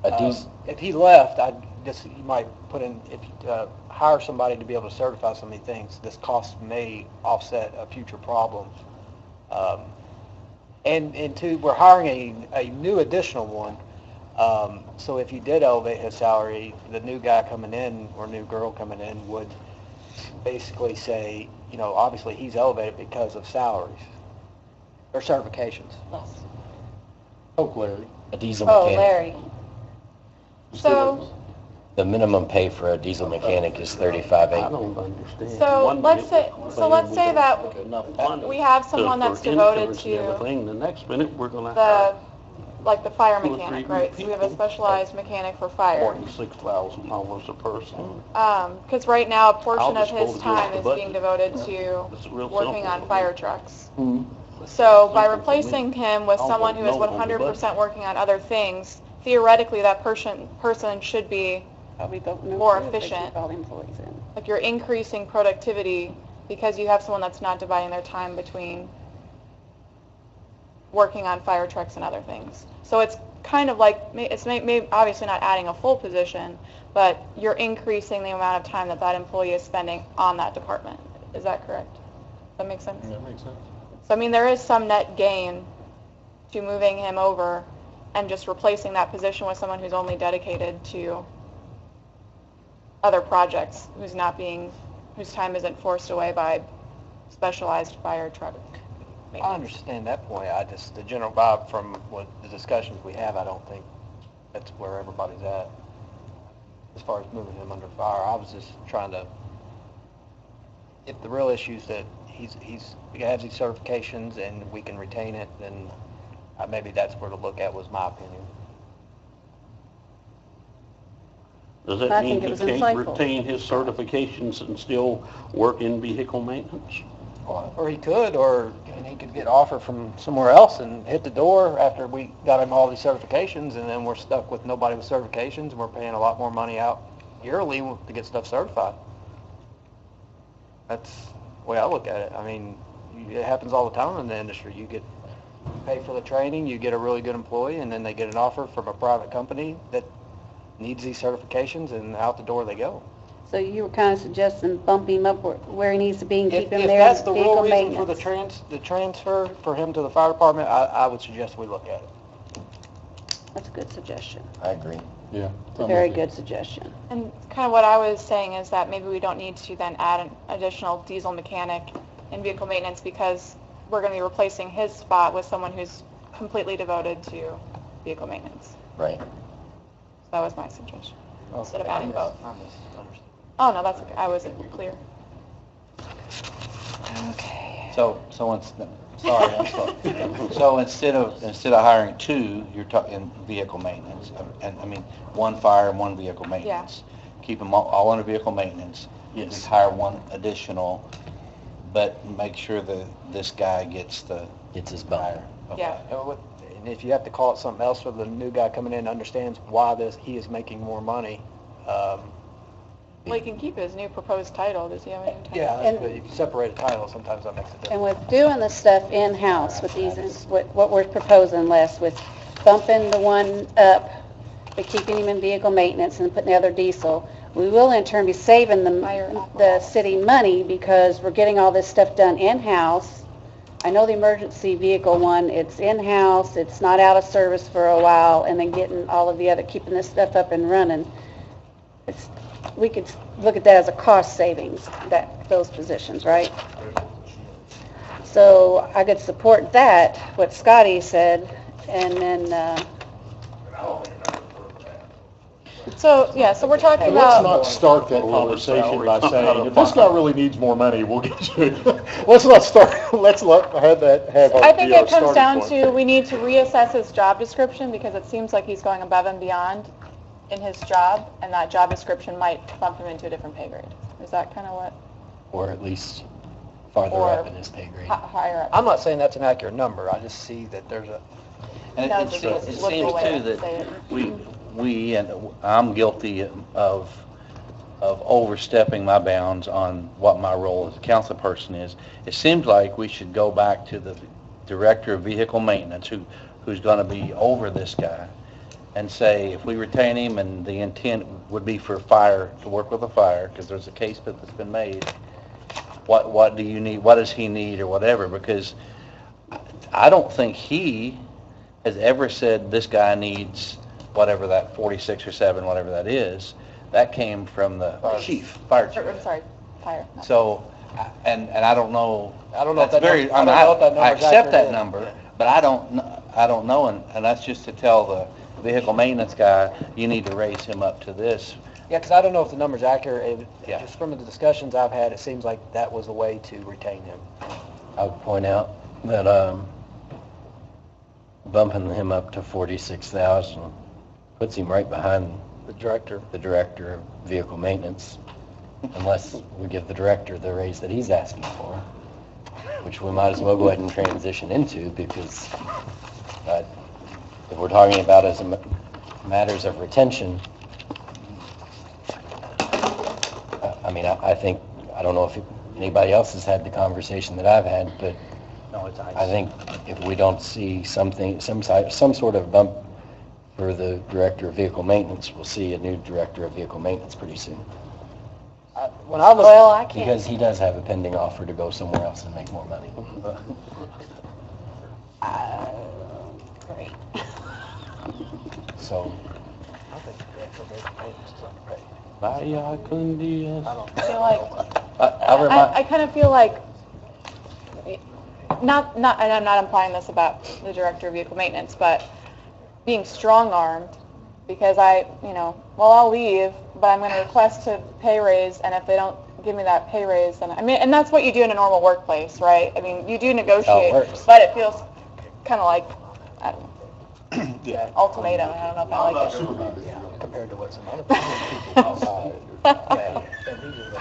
A diesel, If he left, you might put in, if you hire somebody to be able to certify so many things, this cost may offset a future problem. And two, we're hiring a new additional one. So if you did elevate his salary, the new guy coming in or new girl coming in would basically say, obviously he's elevated because of salaries or certifications. Oh, Larry. a diesel Oh, mechanic. Larry. So, The minimum pay for a diesel mechanic is I $35,800. don't understand. So, One let's minute, let's say that we got enough money we have to- someone that's for devoted insurance and to everything. The next minute, we're gonna the, have like the fire 2 or 3 mechanic, new right? So we have a people. specialized mechanic for fire. $46,000 a person. Because right now, a portion I'll of just go his against time the is budget. being devoted to It's real working simple. on fire trucks. Mhm. So by Simple for me. replacing him with I'll someone vote who is no on the 100% working on other things, theoretically, that person should be, Probably vote no More too if they efficient. keep all the employees in. like, you're increasing productivity because you have someone that's not dividing their time between working on fire trucks and other things. So it's kind of like, it's maybe obviously not adding a full position, but you're increasing the amount of time that employee is spending on that department. Is that correct? Does that make sense? That makes sense. So, there is some net gain to moving him over and just replacing that position with someone who's only dedicated to other projects, whose time isn't forced away by specialized fire truck I maintenance. understand that point. The general vibe from what the discussions we have, I don't think that's where everybody's at. As far as moving him under fire, I was just trying to, if the real issue is that he has these certifications and we can retain it, then maybe that's where to look at, was my opinion. Does I that think mean it he was can't insightful. retain his certifications and still work in vehicle maintenance? Or he could, and he could get offer from somewhere else and hit the door after we got him all these certifications, and then we're stuck with nobody with certifications, and we're paying a lot more money out yearly to get stuff certified. That's the way I look at it. I mean, it happens all the time in the industry. You pay for the training, you get a really good employee, and then they get an offer from a private company that needs these certifications, and out the door they go. So you were kind of suggesting bump him up where he needs to be and keep him If there that's in the vehicle real reason for maintenance. the transfer for him to the fire department, I would suggest we look at it. That's a good suggestion. I agree. Yeah. It's a very good suggestion. And kind of what I was saying is that maybe we don't need to then add an additional diesel mechanic in vehicle maintenance, because we're going to be replacing his spot with someone who's completely devoted to vehicle maintenance. Right. So that was my suggestion, instead of adding both. I misunderstood. Oh, no, that's okay. I wasn't clear. Okay. So instead of hiring two, you're talking vehicle maintenance, and I mean, one fire and one vehicle maintenance. Keep them all under vehicle maintenance. Yes. Just hire one additional, but make sure that this guy gets His bump. hire. Yeah. And if you have to call it something else for the new guy coming in, understands why he is making more money. Well, he can keep his new proposed title. Does he have a new title? Yeah, And- but if you separate a title, sometimes that makes a difference. And with doing the stuff in-house with these, what we're proposing, Les, with bumping the one up, but keeping him in vehicle maintenance and putting the other diesel, we will in turn be saving the city money, because we're getting all this stuff done in-house. I know the emergency vehicle one, it's in-house, it's not out of service for a while, and then getting all of the other, keeping this stuff up and running. We could look at that as a cost savings, those positions, right? So I could support that, what Scotty said, and then, So, yeah, so we're talking And let's about, not start that conversation by saying, if this guy really needs more money, we'll get you it. Let's not start, let's have our, I think be our it comes starting down point. to, we need to reassess his job description, because it seems like he's going above and beyond in his job, and that job description might bump him into a different pay grade. Is that kind of what, Or at least farther Or- up in his pay grade. higher up? I'm not saying that's an accurate number. I just see that there's a, And No, it just seems look the way too I say it. that we, and I'm guilty of overstepping my bounds on what my role as a council person is. It seems like we should go back to the director of vehicle maintenance, who's going to be over this guy, and say, if we retain him, and the intent would be for fire, to work with a fire, because there's a case that's been made, what do you need, what does he need, or whatever, because I don't think he has ever said this guy needs whatever that 46 or 7, whatever that is. That came from the chief, fire chief. I'm sorry, fire. So, and I don't know. I don't know if That's that very, number- I don't know if that I number's accept accurate that either. number, but I don't know, and that's just to tell the vehicle maintenance guy, you need to raise him up to this. yeah, because I don't know if the number's accurate. Yeah. Just from the discussions I've had, it seems like that was the way to retain him. I would point out that bumping him up to 46,000 puts him right behind The director. the director of vehicle maintenance, unless we give the director the raise that he's asking for, which we might as well go ahead and transition into, because if we're talking about as matters of retention, I mean, I think, I don't know if anybody else has had the conversation that I've had, but No, it's I think if we don't see some sort of bump for the director of vehicle maintenance, we'll see a new director of vehicle maintenance pretty soon. When I look, well, I can't. Because he does have a pending offer to go somewhere else and make more money. Great. So, I think the director of vehicle maintenance is underpaid. Vaya con Dios. I don't I feel like, I'll remind, I kind of feel like, not, and I'm not implying this about the director of vehicle maintenance, but being strong-armed, because I'll leave, but I'm going to request a pay raise, and if they don't give me that pay raise, then, I mean, and that's what you do in a normal workplace, right? I mean, you do negotiate, works. but it feels kind of like, I don't know, Yeah. ultimatum, I don't know if I like it. Compared to what some other people outside.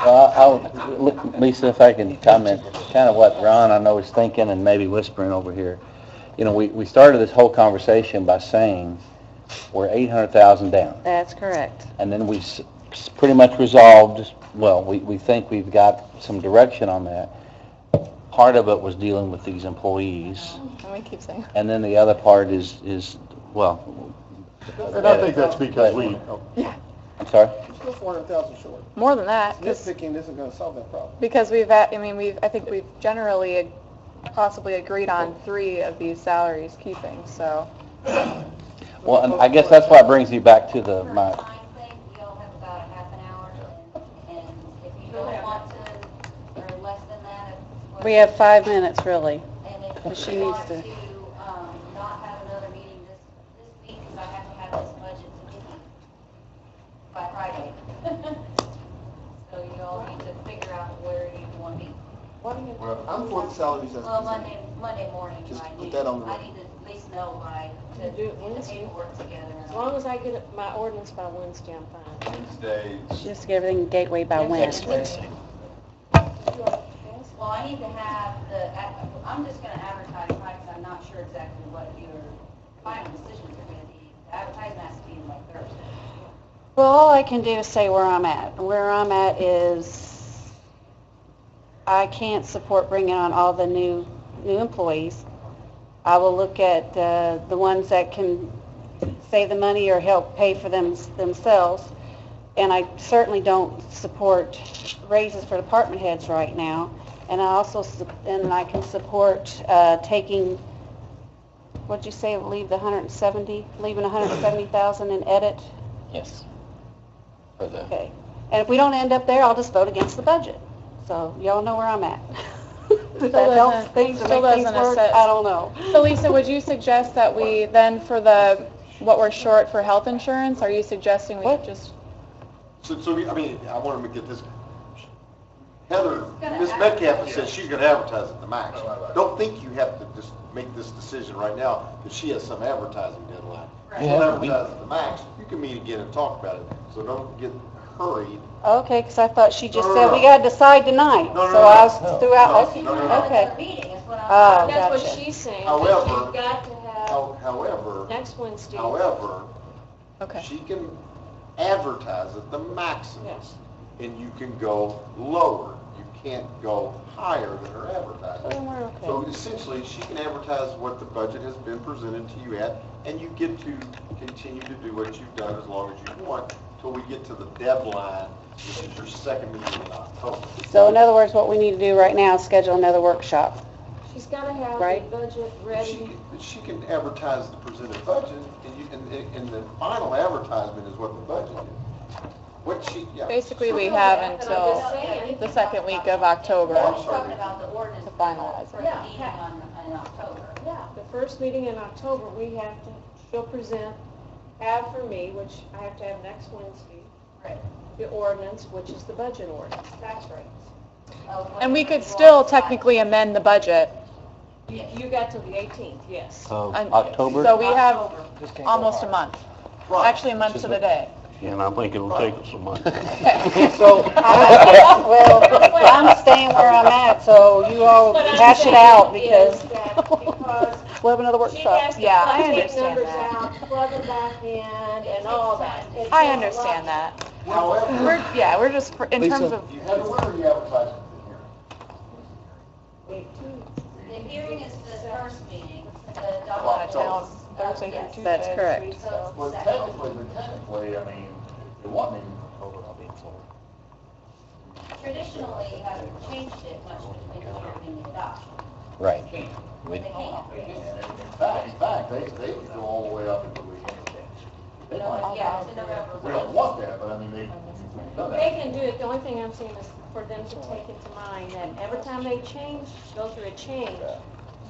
Well, Lisa, if I can comment, kind of what Ron, I know, is thinking and maybe whispering over here. You know, we started this whole conversation by saying we're 800,000 down. That's correct. And then we pretty much resolved, well, we think we've got some direction on that. Part of it was dealing with these employees, And we keep saying, and then the other part is well, And I think that's because we, I'm sorry? It's still 400,000 short. more than that, 'cause- Nitpicking isn't gonna solve that problem. because I think we've generally possibly agreed on 3 of these salaries keeping, so. Well, and I guess that's why it brings me back to For a my, time thing, you all have about a half an hour, and if you don't want to, or less than that, if. We have 5 minutes, really. And But if she you needs want to- to, not have another meeting this week, because I have to have this budget to me by Friday. So you all need to figure out where you want to be. Well, I'm for the salaries as Well, presented. Monday morning, Just I put need, that on the I record. need to at least know by, to Do it get the Wednesday. paperwork together. As long as I get my ordinance by Wednesday, I'm fine. Wednesday, Just get everything gateway by when? Next Wednesday. Well, I need to have I'm just gonna advertise, because I'm not sure exactly what your final decisions are gonna be. The advertising has to be in like Thursday. Well, all I can do is say where I'm at. Where I'm at is I can't support bringing on all the new employees. I will look at the ones that can save the money or help pay for themselves. And I certainly don't support raises for department heads right now. And I can support taking, what'd you say, leaving 170,000 in edit? Yes. For the, Okay. And if we don't end up there, I'll just vote against the budget. So y'all know where I'm at. If that helps things or still make things doesn't work, assess- I don't know. So Lisa, would you suggest that we then for what we're short for health insurance, are you suggesting we What? just, So, I mean, I want to get this, Heather, Gonna Ms. advertise. Metcalf says she's going to advertise at the max. Don't think you have to just make this decision right now, because she has some advertising deadline. Right. She'll advertise at the max, you can meet again and talk about it, so don't get hurried. Okay, because I thought she just No, no, said no. we got to decide tonight. No, no, So no, I was no. throughout, No, no, no. okay. Another meeting is what Oh, I'm. That's what gotcha. she's saying. However- You've got to have However, next Wednesday. okay. she can advertise at the maximum, and you can go lower. You can't go higher than her advertising. Then we're okay. So essentially, she can advertise what the budget has been presented to you at, and you get to continue to do what you've done as long as you want, till we get to the deadline, which is your second meeting in October. So in other words, what we need to do right now is schedule another workshop. She's got to have Right. the budget ready. She can advertise the presented budget, and the final advertisement is what the budget is. What she, yeah. Basically, we have until the second week of October. Oh, I'm Talking sorry. about the ordinance. To finalize it. For the meeting in October. Yeah, the first meeting in October, she'll present, have for me, which I have to have next Wednesday, Right. the ordinance, which is the budget ordinance, tax rates. And we could still technically amend the budget. You got till the 18th, yes. of And October. So we have Just can't go almost a higher. month. Right. Actually, a month to the day. and I think it'll take us a month. So, well, I'm staying where I'm at, so you all What I'm hash it saying out is because that because we'll have another she workshop. has to Yeah, I take understand numbers that. out, plug them back in, and all that. It's I a understand lot. that. However, We're just, in terms of, you had, where are you advertising the hearing? The hearing is the first meeting, the out of town Thursday Yes. through Tuesday. That's correct. this week, So so- it's well, the second. technically, I mean, if it wasn't even over, I'll be for Traditionally, you haven't changed it much between the hearing and the adoption. right. They We- can't. In fact, they can go all the way up until we, they might, Yeah, it's in November. we don't want that, but I mean, they've done They that. can do it, the only thing I'm saying is for them to take into mind that every time they go through a change,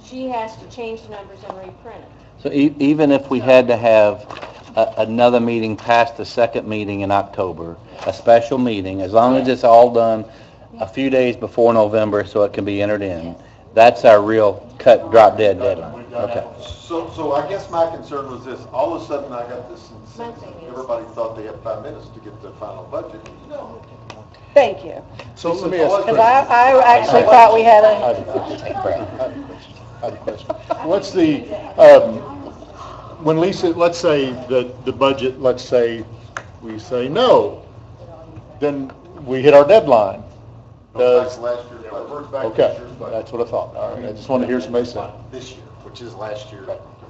she has to change the numbers and reprint it. So even if we had to have another meeting past the second meeting in October, a special meeting, as long as it's all done a few days before November so it can be entered in. That's our real cut, drop dead deadline. Okay. So I guess my concern was this, all of a sudden I got this incentive, everybody thought they had 5 minutes to get the final budget. No. Thank you. So let me ask you a Because question. I actually thought we had I a, have a question. What's the, when Lisa, let's say the budget, let's say we say no, then we hit our deadline. Goes back to last year's budget. Okay, that's what I thought. All right, I just want to hear somebody say. This year, which is last year.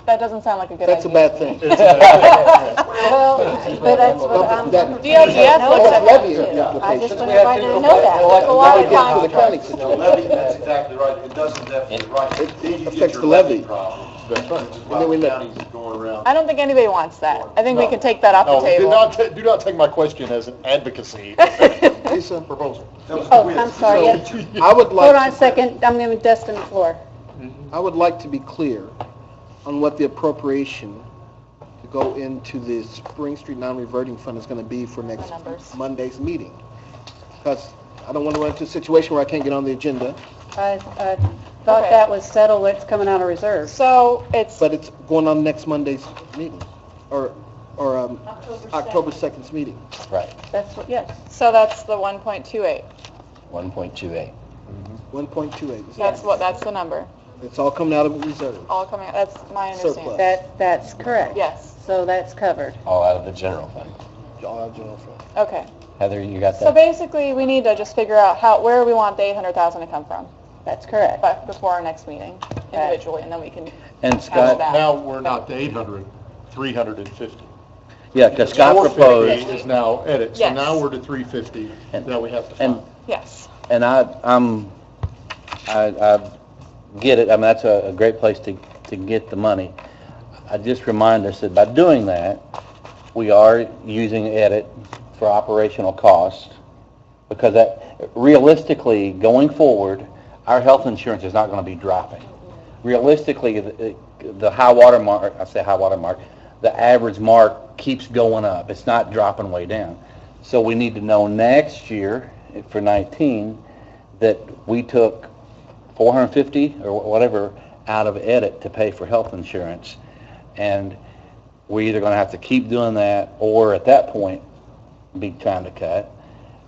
That doesn't sound like a good idea. That's a bad thing. well, but that's what I'm. DLGF looks at Levy that too. application. I just want everybody to know that. A lot of Now we get to the times, county The situation. levy, that's exactly right, it doesn't definitely right. It Then you get affects your the levy. problem. That's right. Which is And why then we the let- county's going around. I don't think anybody wants that. I think we No. can take that off the No, table. do not take my question as an advocacy Lisa, proposal. That was Oh, quiz. I'm sorry. so I would Hold on a like, second, I'm giving Dustin the floor. I would like to be clear on what the appropriation to go into the Spring Street non-reverting fund is going to be for next The numbers. Monday's meeting. Because I don't want to run into a situation where I can't get on the agenda, I thought Okay. that was settled, it's coming out of reserve. So it's, but it's going on next Monday's meeting, or October 2nd's meeting. Right, That's what, yes. so that's the 1.28. 1.28. 1.28. That's the number. It's all coming out of reserve. All coming, that's my understanding. Surplus. That's correct. Yes, So that's covered. All out of the general fund. All out of general fund. okay. Heather, you got So that? basically, we need to just figure out where we want the 800,000 to come from, That's correct. but before our next meeting individually, and then we can, And Scott, Now, we're not to 800, 350. yeah, because Scott 450 proposed, is now edit, so Yes. now we're to 350 that we have to and find. yes. And I get it, I mean, that's a great place to get the money. I just remind us that by doing that, we are using edit for operational costs, because that, realistically, going forward, our health insurance is not going to be dropping. Realistically, the high water mark, I say high water mark, the average mark keeps going up. It's not dropping way down. So we need to know next year, for 19, that we took 450 or whatever out of edit to pay for health insurance. And we're either going to have to keep doing that, or at that point, be trying to cut,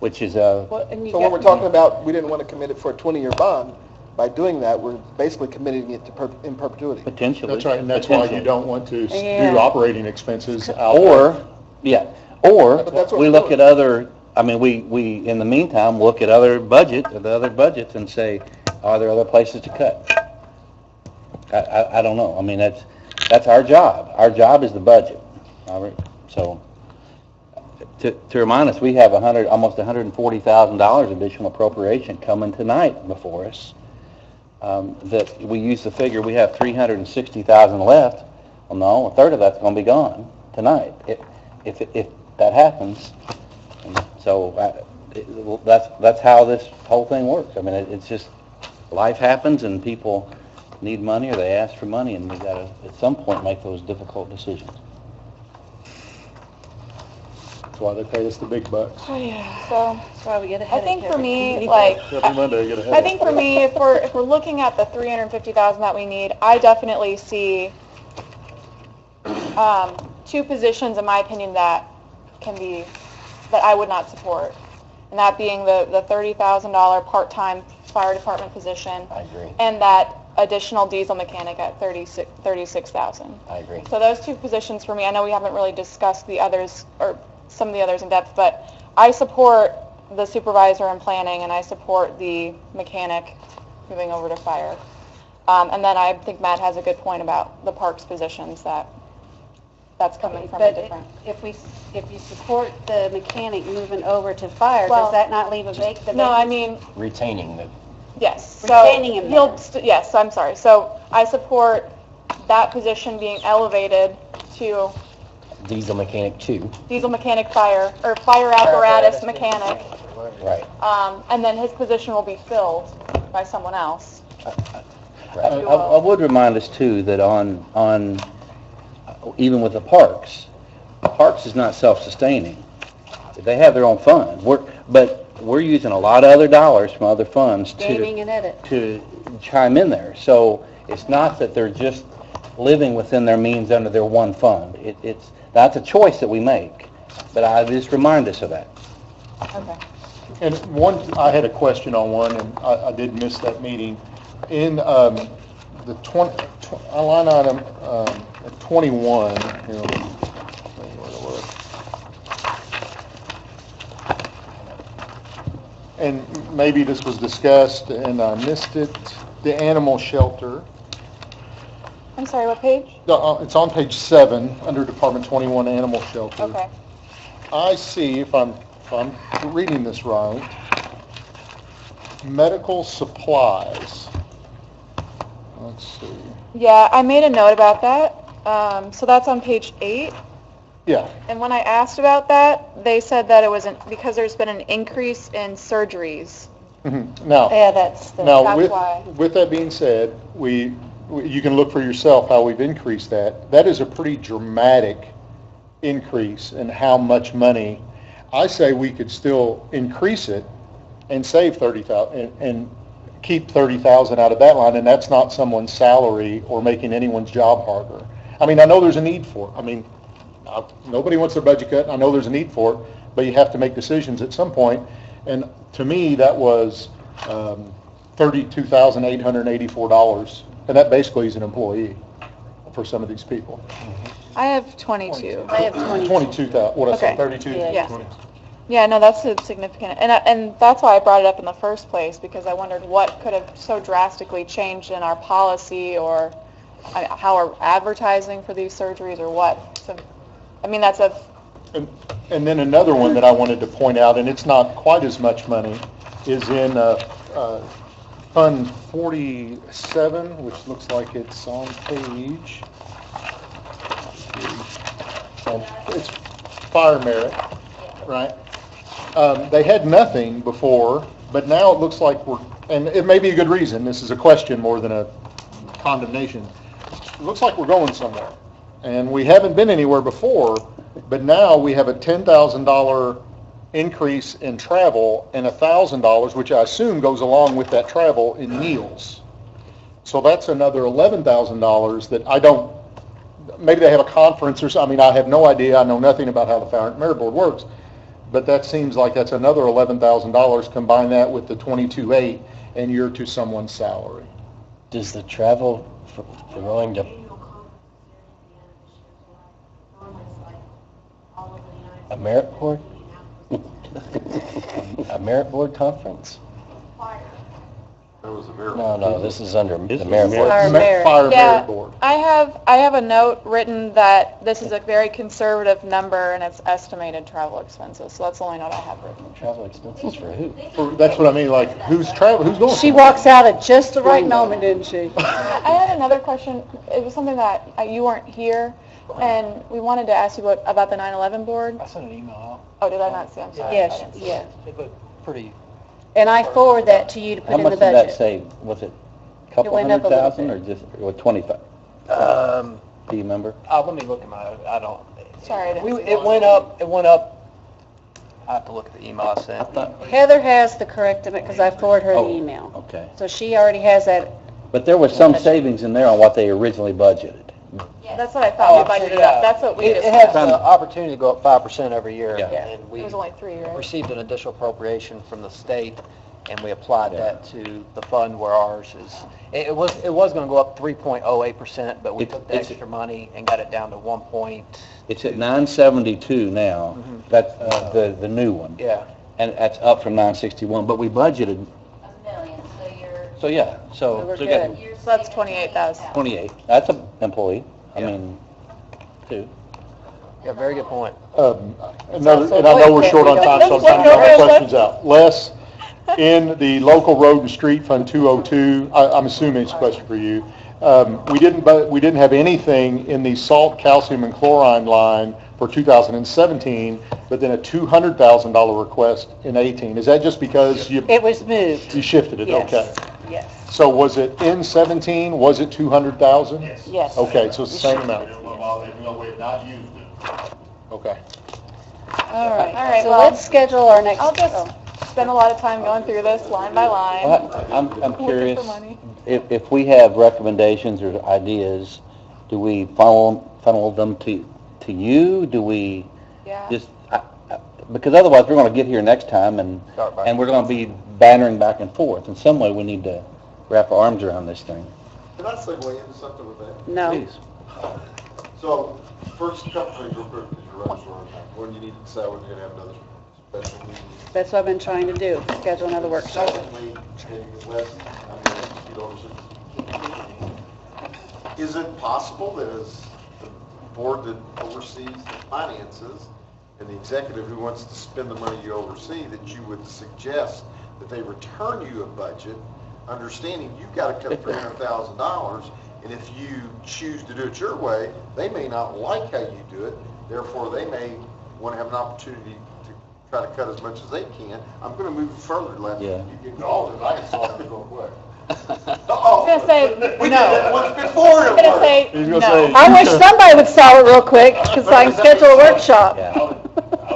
which is So when we're talking about, we didn't want to commit it for a 20-year bond, by doing that, we're basically committing it to in perpetuity. potentially. That's right, and that's why you potentially. don't want to do Yeah. operating expenses out. Or, yeah, or But that's what we we're look doing. at other, I mean, we, in the meantime, look at other budgets and say, are there other places to cut? I don't know. I mean, that's our job. Our job is the budget. All right. So, to remind us, we have almost $140,000 additional appropriation coming tonight before us. That we use the figure, we have $360,000 left. Well, no, a third of that's going to be gone tonight, if that happens. And so that's how this whole thing works. I mean, it's just, life happens and people need money or they ask for money, and we got to, at some point, make those difficult decisions. That's why they pay us the big bucks. Oh, yeah. So That's why we get a I headache. think for every me, meeting. like, Every Monday, I get a headache. I think for me, if we're looking at the 350,000 that we need, I definitely see two positions, in my opinion, that I would not support, and that being the $30,000 part-time fire department position, I agree. and that additional diesel mechanic at $36,000. I agree. So those two positions for me, I know we haven't really discussed the others, or some of the others in depth, but I support the supervisor in planning, and I support the mechanic moving over to fire. And then I think Matt has a good point about the parks positions, that's coming from a But different. if you support the mechanic moving over to fire, Well, does that not leave a vacancy? No, I mean, Retaining the, yes. So Retaining him he'll there. yes, I'm sorry. So I support that position being elevated to diesel mechanic 2. diesel mechanic fire, or fire apparatus mechanic. Right. And then his position will be filled by someone else. I would remind us too that on even with the parks is not self-sustaining. They have their own fund. But we're using a lot of other dollars from other funds Gaming and edit. to chime in there. So it's not that they're just living within their means under their one fund. That's a choice that we make, but I just remind us of that. Okay. And I had a question on one, and I did miss that meeting. In the line item 21, here, let me see where to look. And maybe this was discussed and I missed it, the animal shelter. I'm sorry, what page? It's on page 7, under Department 21, Animal Shelter. Okay. I see, if I'm reading this right, medical supplies. Let's see. Yeah, I made a note about that. So that's on page 8. Yeah. And when I asked about that, they said that it wasn't because there's been an increase in surgeries. Now, Yeah, that's why. with that being said, you can look for yourself how we've increased that. That is a pretty dramatic increase in how much money. I say we could still increase it and save 30,000 and keep 30,000 out of that line, and that's not someone's salary or making anyone's job harder. I mean, I know there's a need for it. I mean, nobody wants their budget cut. I know there's a need for it, but you have to make decisions at some point. And to me, that was $32,884, and that basically is an employee for some of these people. I have 22. I have 22. 22,000. What I say, Okay. 32? Yeah. Yeah, no, that's significant. And that's why I brought it up in the first place, because I wondered what could have so drastically changed in our policy or how we're advertising for these surgeries or what. So, I mean, that's a... And then another one that I wanted to point out, and it's not quite as much money, is in Fund 47, which looks like it's on page... It's fire merit, right? They had nothing before, but now it looks like and it may be a good reason, this is a question more than a condemnation. It looks like we're going somewhere. And we haven't been anywhere before, but now we have a $10,000 increase in travel and $1,000, which I assume goes along with that travel, in meals. So that's another $11,000 that I don't, maybe they have a conference or something. I mean, I have no idea. I know nothing about how the Fire Merit Board works. But that seems like that's another $11,000. Combine that with the 22.8, and you're to someone's salary. Does the travel for going to a merit board? A merit board conference? That was a very. No, this is under the merit board. Fire merit. Fire Yeah, Merit Board. I have a note written that this is a very conservative number and it's estimated travel expenses. So that's the only note I have written. Travel expenses for who? That's what I mean, like, who's going? She walks out at just the right moment, didn't she? I had another question. It was something that you weren't here, and we wanted to ask you about the 9/11 board. I sent an email out. Oh, did I not see? I'm sorry. Yes, yeah. It looked pretty, And I forward that to you to How put in much the did that budget. save? Was it a couple went up a little 100,000 or just, or 25? Do you remember? let me look at I don't. Sorry, I didn't see It went up, I have to look at the email I sent. Heather has the correct amount because I forwarded her the Oh, email. okay. So she already has that. But there was some savings in there on what they originally budgeted. That's what I thought we budgeted up. That's what we It discussed. has the opportunity to go up 5% every year. Yeah. Yeah. And we It was only 3, right? received an additional appropriation from the state, and we applied that to the fund where ours is. It was going to go up 3.08%, but we took the extra money and got it down to 1 point. It's at 972 now. That's the new one. Yeah. And that's up from 961, but we budgeted, $1 million, so you're. so yeah, So so we're we got good. you're So that's saving 28. 28,000. That's an employee. I Yeah. mean, two. Yeah, very good point. And I know we're short on time, so I'm trying to get my questions out. Les, in the local road and street fund 202, I'm assuming it's a question for you. We didn't have anything in the salt, calcium, and chlorine line for 2017, but then a $200,000 request in 18. Is that just because It was moved. you shifted it? Yes. Okay. Yes, So was it in 17? Was it 200,000? yes. Okay, so it's the same amount. Even though we have not used it. Okay. All right. All right, So well, let's schedule our next. I'll just, oh. spent a lot of time going through this line by line. I'm looking curious, for money. if we have recommendations or ideas, do we funnel them to you? Do we Yeah. just, because otherwise we're going to get here next time and we're going to be bantering back and forth. In some way, we need to wrap our arms around this thing. Can I segue into something with that? No. Please. So, first couple things real quick, because you're running short on time. One, you need to decide whether you're going to have another special meeting. That's what I've been trying to do, schedule another workshop. Secondly, unless, you don't, is it possible that as the board that oversees the finances and the executive who wants to spend the money you oversee, that you would suggest that they return you a budget, understanding you've got to cut $300,000, and if you choose to do it your way, they may not like how you do it, therefore they may want to have an opportunity to try to cut as much as they can. I'm going to move further, Lenny. Yeah. You get all I can solve it real quick. I was going to say, We did no. that once before. I was going to say, He's gonna no. say- I wish somebody would solve it real quick, so I can schedule a workshop. Yeah. I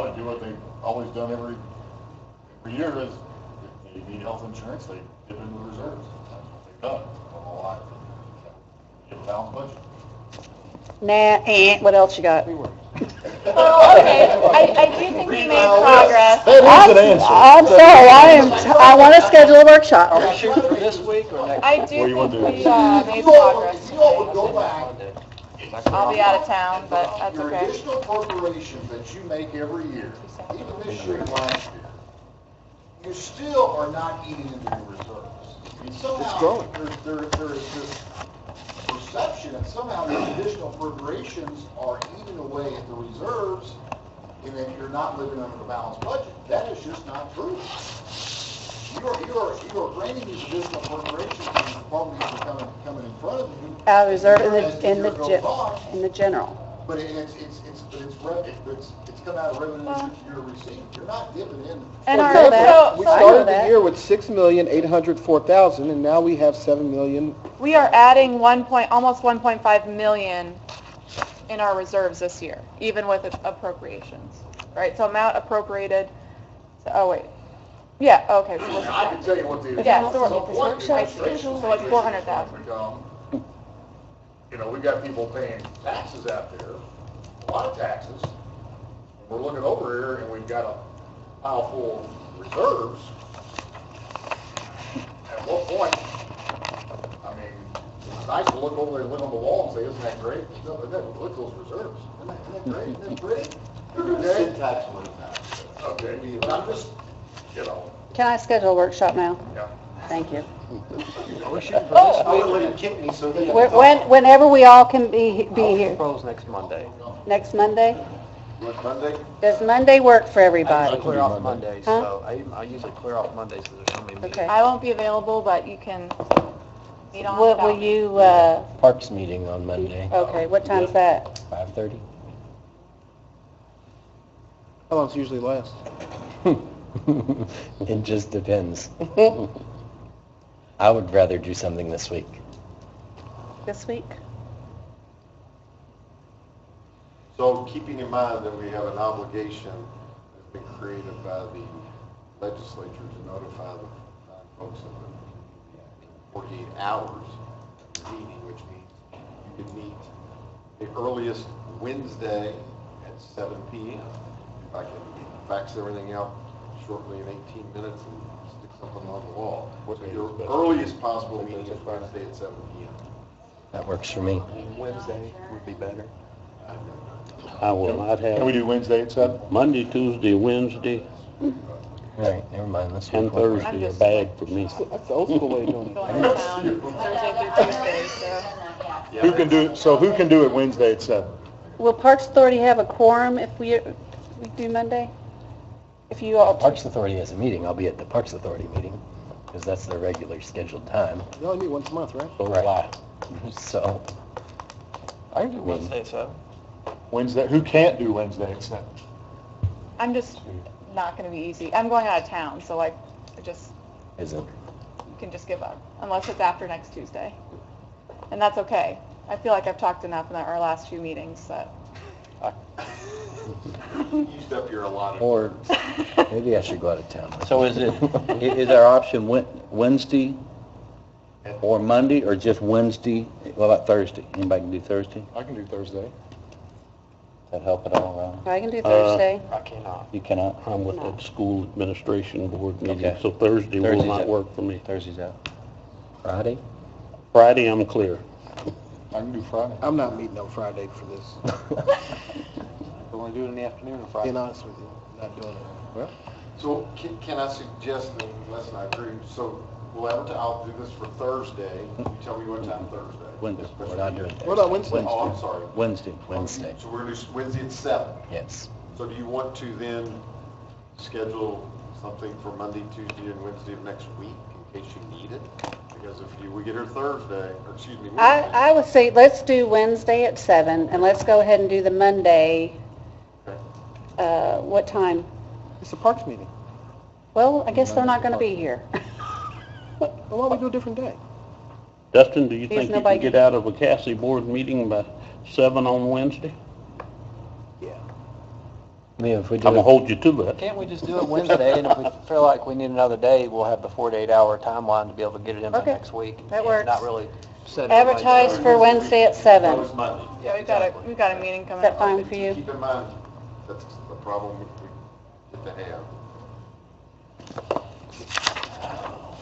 would do what they've always done every year is, if they need health insurance, they dip into the reserves. That's what they've done for a lot. Get a balanced budget. Nah, what else you got? Well, okay, I do think we made progress. That is an answer. I'm sorry, I want to schedule a workshop. Are we shooting for this week or next? I What do do you think wanna do? we made progress. You all would go back. I'll be out of town, but that's Your okay. additional appropriations that you make every year, even this year and last year, you still are not eating into your reserves. I mean, somehow, there is this perception that somehow these additional appropriations are eating away at the reserves and that you're not living under the balanced budget. That is just not true. You are granting these additional appropriations and the appropriations are coming in front of you. Out of reserve As the in year goes on, the general. but it's come out of revenues you're receiving. You're not dipping in. And Well, our, know that. so, We I know started the that. year with 6,804,000, and now we have 7 million. we are adding almost 1.5 million in our reserves this year, even with appropriations, right? So amount appropriated, oh wait, yeah, okay. So Now, I can tell you what the. Yeah, so some point administration so like 400,000. become, You know, we've got people paying taxes out there, a lot of taxes. We're looking over here and we've got a pile full of reserves. At what point, I mean, it's nice to look over there and look on the wall and say, isn't that great? No, but look at those reserves. Isn't that great? Isn't that pretty? Okay. Syntax would have. Okay, but I'm just, you know, Can I schedule a workshop now? yeah. Thank you. Are we shooting for this I would week? let him kick me so he. Whenever we all can be I would here. propose next Monday. Next Monday? What, Monday? Does Monday work for I everybody? usually clear off Mondays, Huh? so I usually clear off Mondays because there's so many meetings. Okay. I won't be available, but you can meet on. Will you, Parks meeting on Monday, okay, what time's that? 5:30. How long does it usually last? It just depends. I would rather do something this week. This week? So keeping in mind that we have an obligation that's been created by the legislature to notify the folks of the 48 hours meeting, which means you could meet the earliest Wednesday at 7 p.m. If I can fax everything out shortly in 18 minutes and stick something on the wall. So your earliest possible meeting is Wednesday at 7 p.m. That works for me. Wednesday would be better. I will not Can we have do Wednesday at 7? Monday, Tuesday, Wednesday, All right, never mind, this and week. Thursday are bad for me. That's the old school way of doing it. Going out of town Thursday through Tuesday, so. Who can do it Wednesday at 7? Will Parks Authority have a quorum if we do Monday? If you all, Parks Authority has a meeting, I'll be at the Parks Authority meeting, because that's their regular scheduled time. You only meet once a month, right? So will I. So, I can do Wednesday, so. Wednesday, who can't do Wednesday at 7? I'm just not going to be easy. I'm going out of town, so like, isn't, you can just give up, unless it's after next Tuesday. And that's okay. I feel like I've talked enough in our last few meetings that Used up your allotted. Or maybe I should go out of town. So is our option Wednesday or Monday, or just Wednesday? What about Thursday? Anybody can do Thursday? I can do Thursday. Does that help at all, I can do Thursday. I cannot. You cannot? I'm with that school administration board meeting, Okay. so Thursday will Thursday's not out. work for me. Thursday's out. Friday? Friday, I'm clear. I can do Friday. I'm not meeting on Friday for this, We want to do it in the afternoon or being honest with you, not doing it. Well, So can I suggest, and Les and I agree, so we'll I'll do this for Thursday. You tell me what time Thursday. Wednesday. We're not doing What about Wednesday? Oh, I'm sorry. Wednesday. Wednesday. So we're going to do Wednesday at 7. Yes. So do you want to then schedule something for Monday, Tuesday, and Wednesday of next week in case you need it? Because if we get here Thursday, or excuse me, Wednesday. I would say, let's do Wednesday at 7, and let's go ahead and do the Monday. What time? It's a parks meeting. Well, I guess they're not going to be here. Well, why don't we do a different day? Dustin, do you Because think you nobody can get out of a Cassie board meeting by 7 on Wednesday? I mean, if we I'm do gonna it, hold you to that. Can't we just do it Wednesday, and if we feel like we need another day, we'll have the 48-hour timeline to be able to get it in by Okay, next week? that and works. Not really set everybody Advertise down. for Wednesday at 7. That was Monday. Yeah, we've got a meeting Is coming that up. fine for you? Keep in mind, that's the problem we get to have.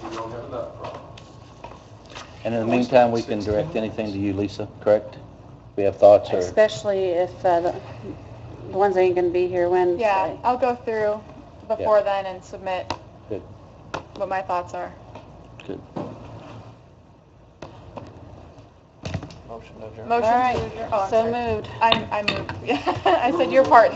We don't have enough problems. And in the meantime, we can direct anything to you, Lisa, correct? We have thoughts or? Especially if the ones that ain't going to be here Wednesday. Yeah, I'll go through before then and submit Good. what my thoughts are. Good. Motion to adjourn. Motion All right, to adjourn. Oh, I'm so sorry. moved. I moved. I said your part.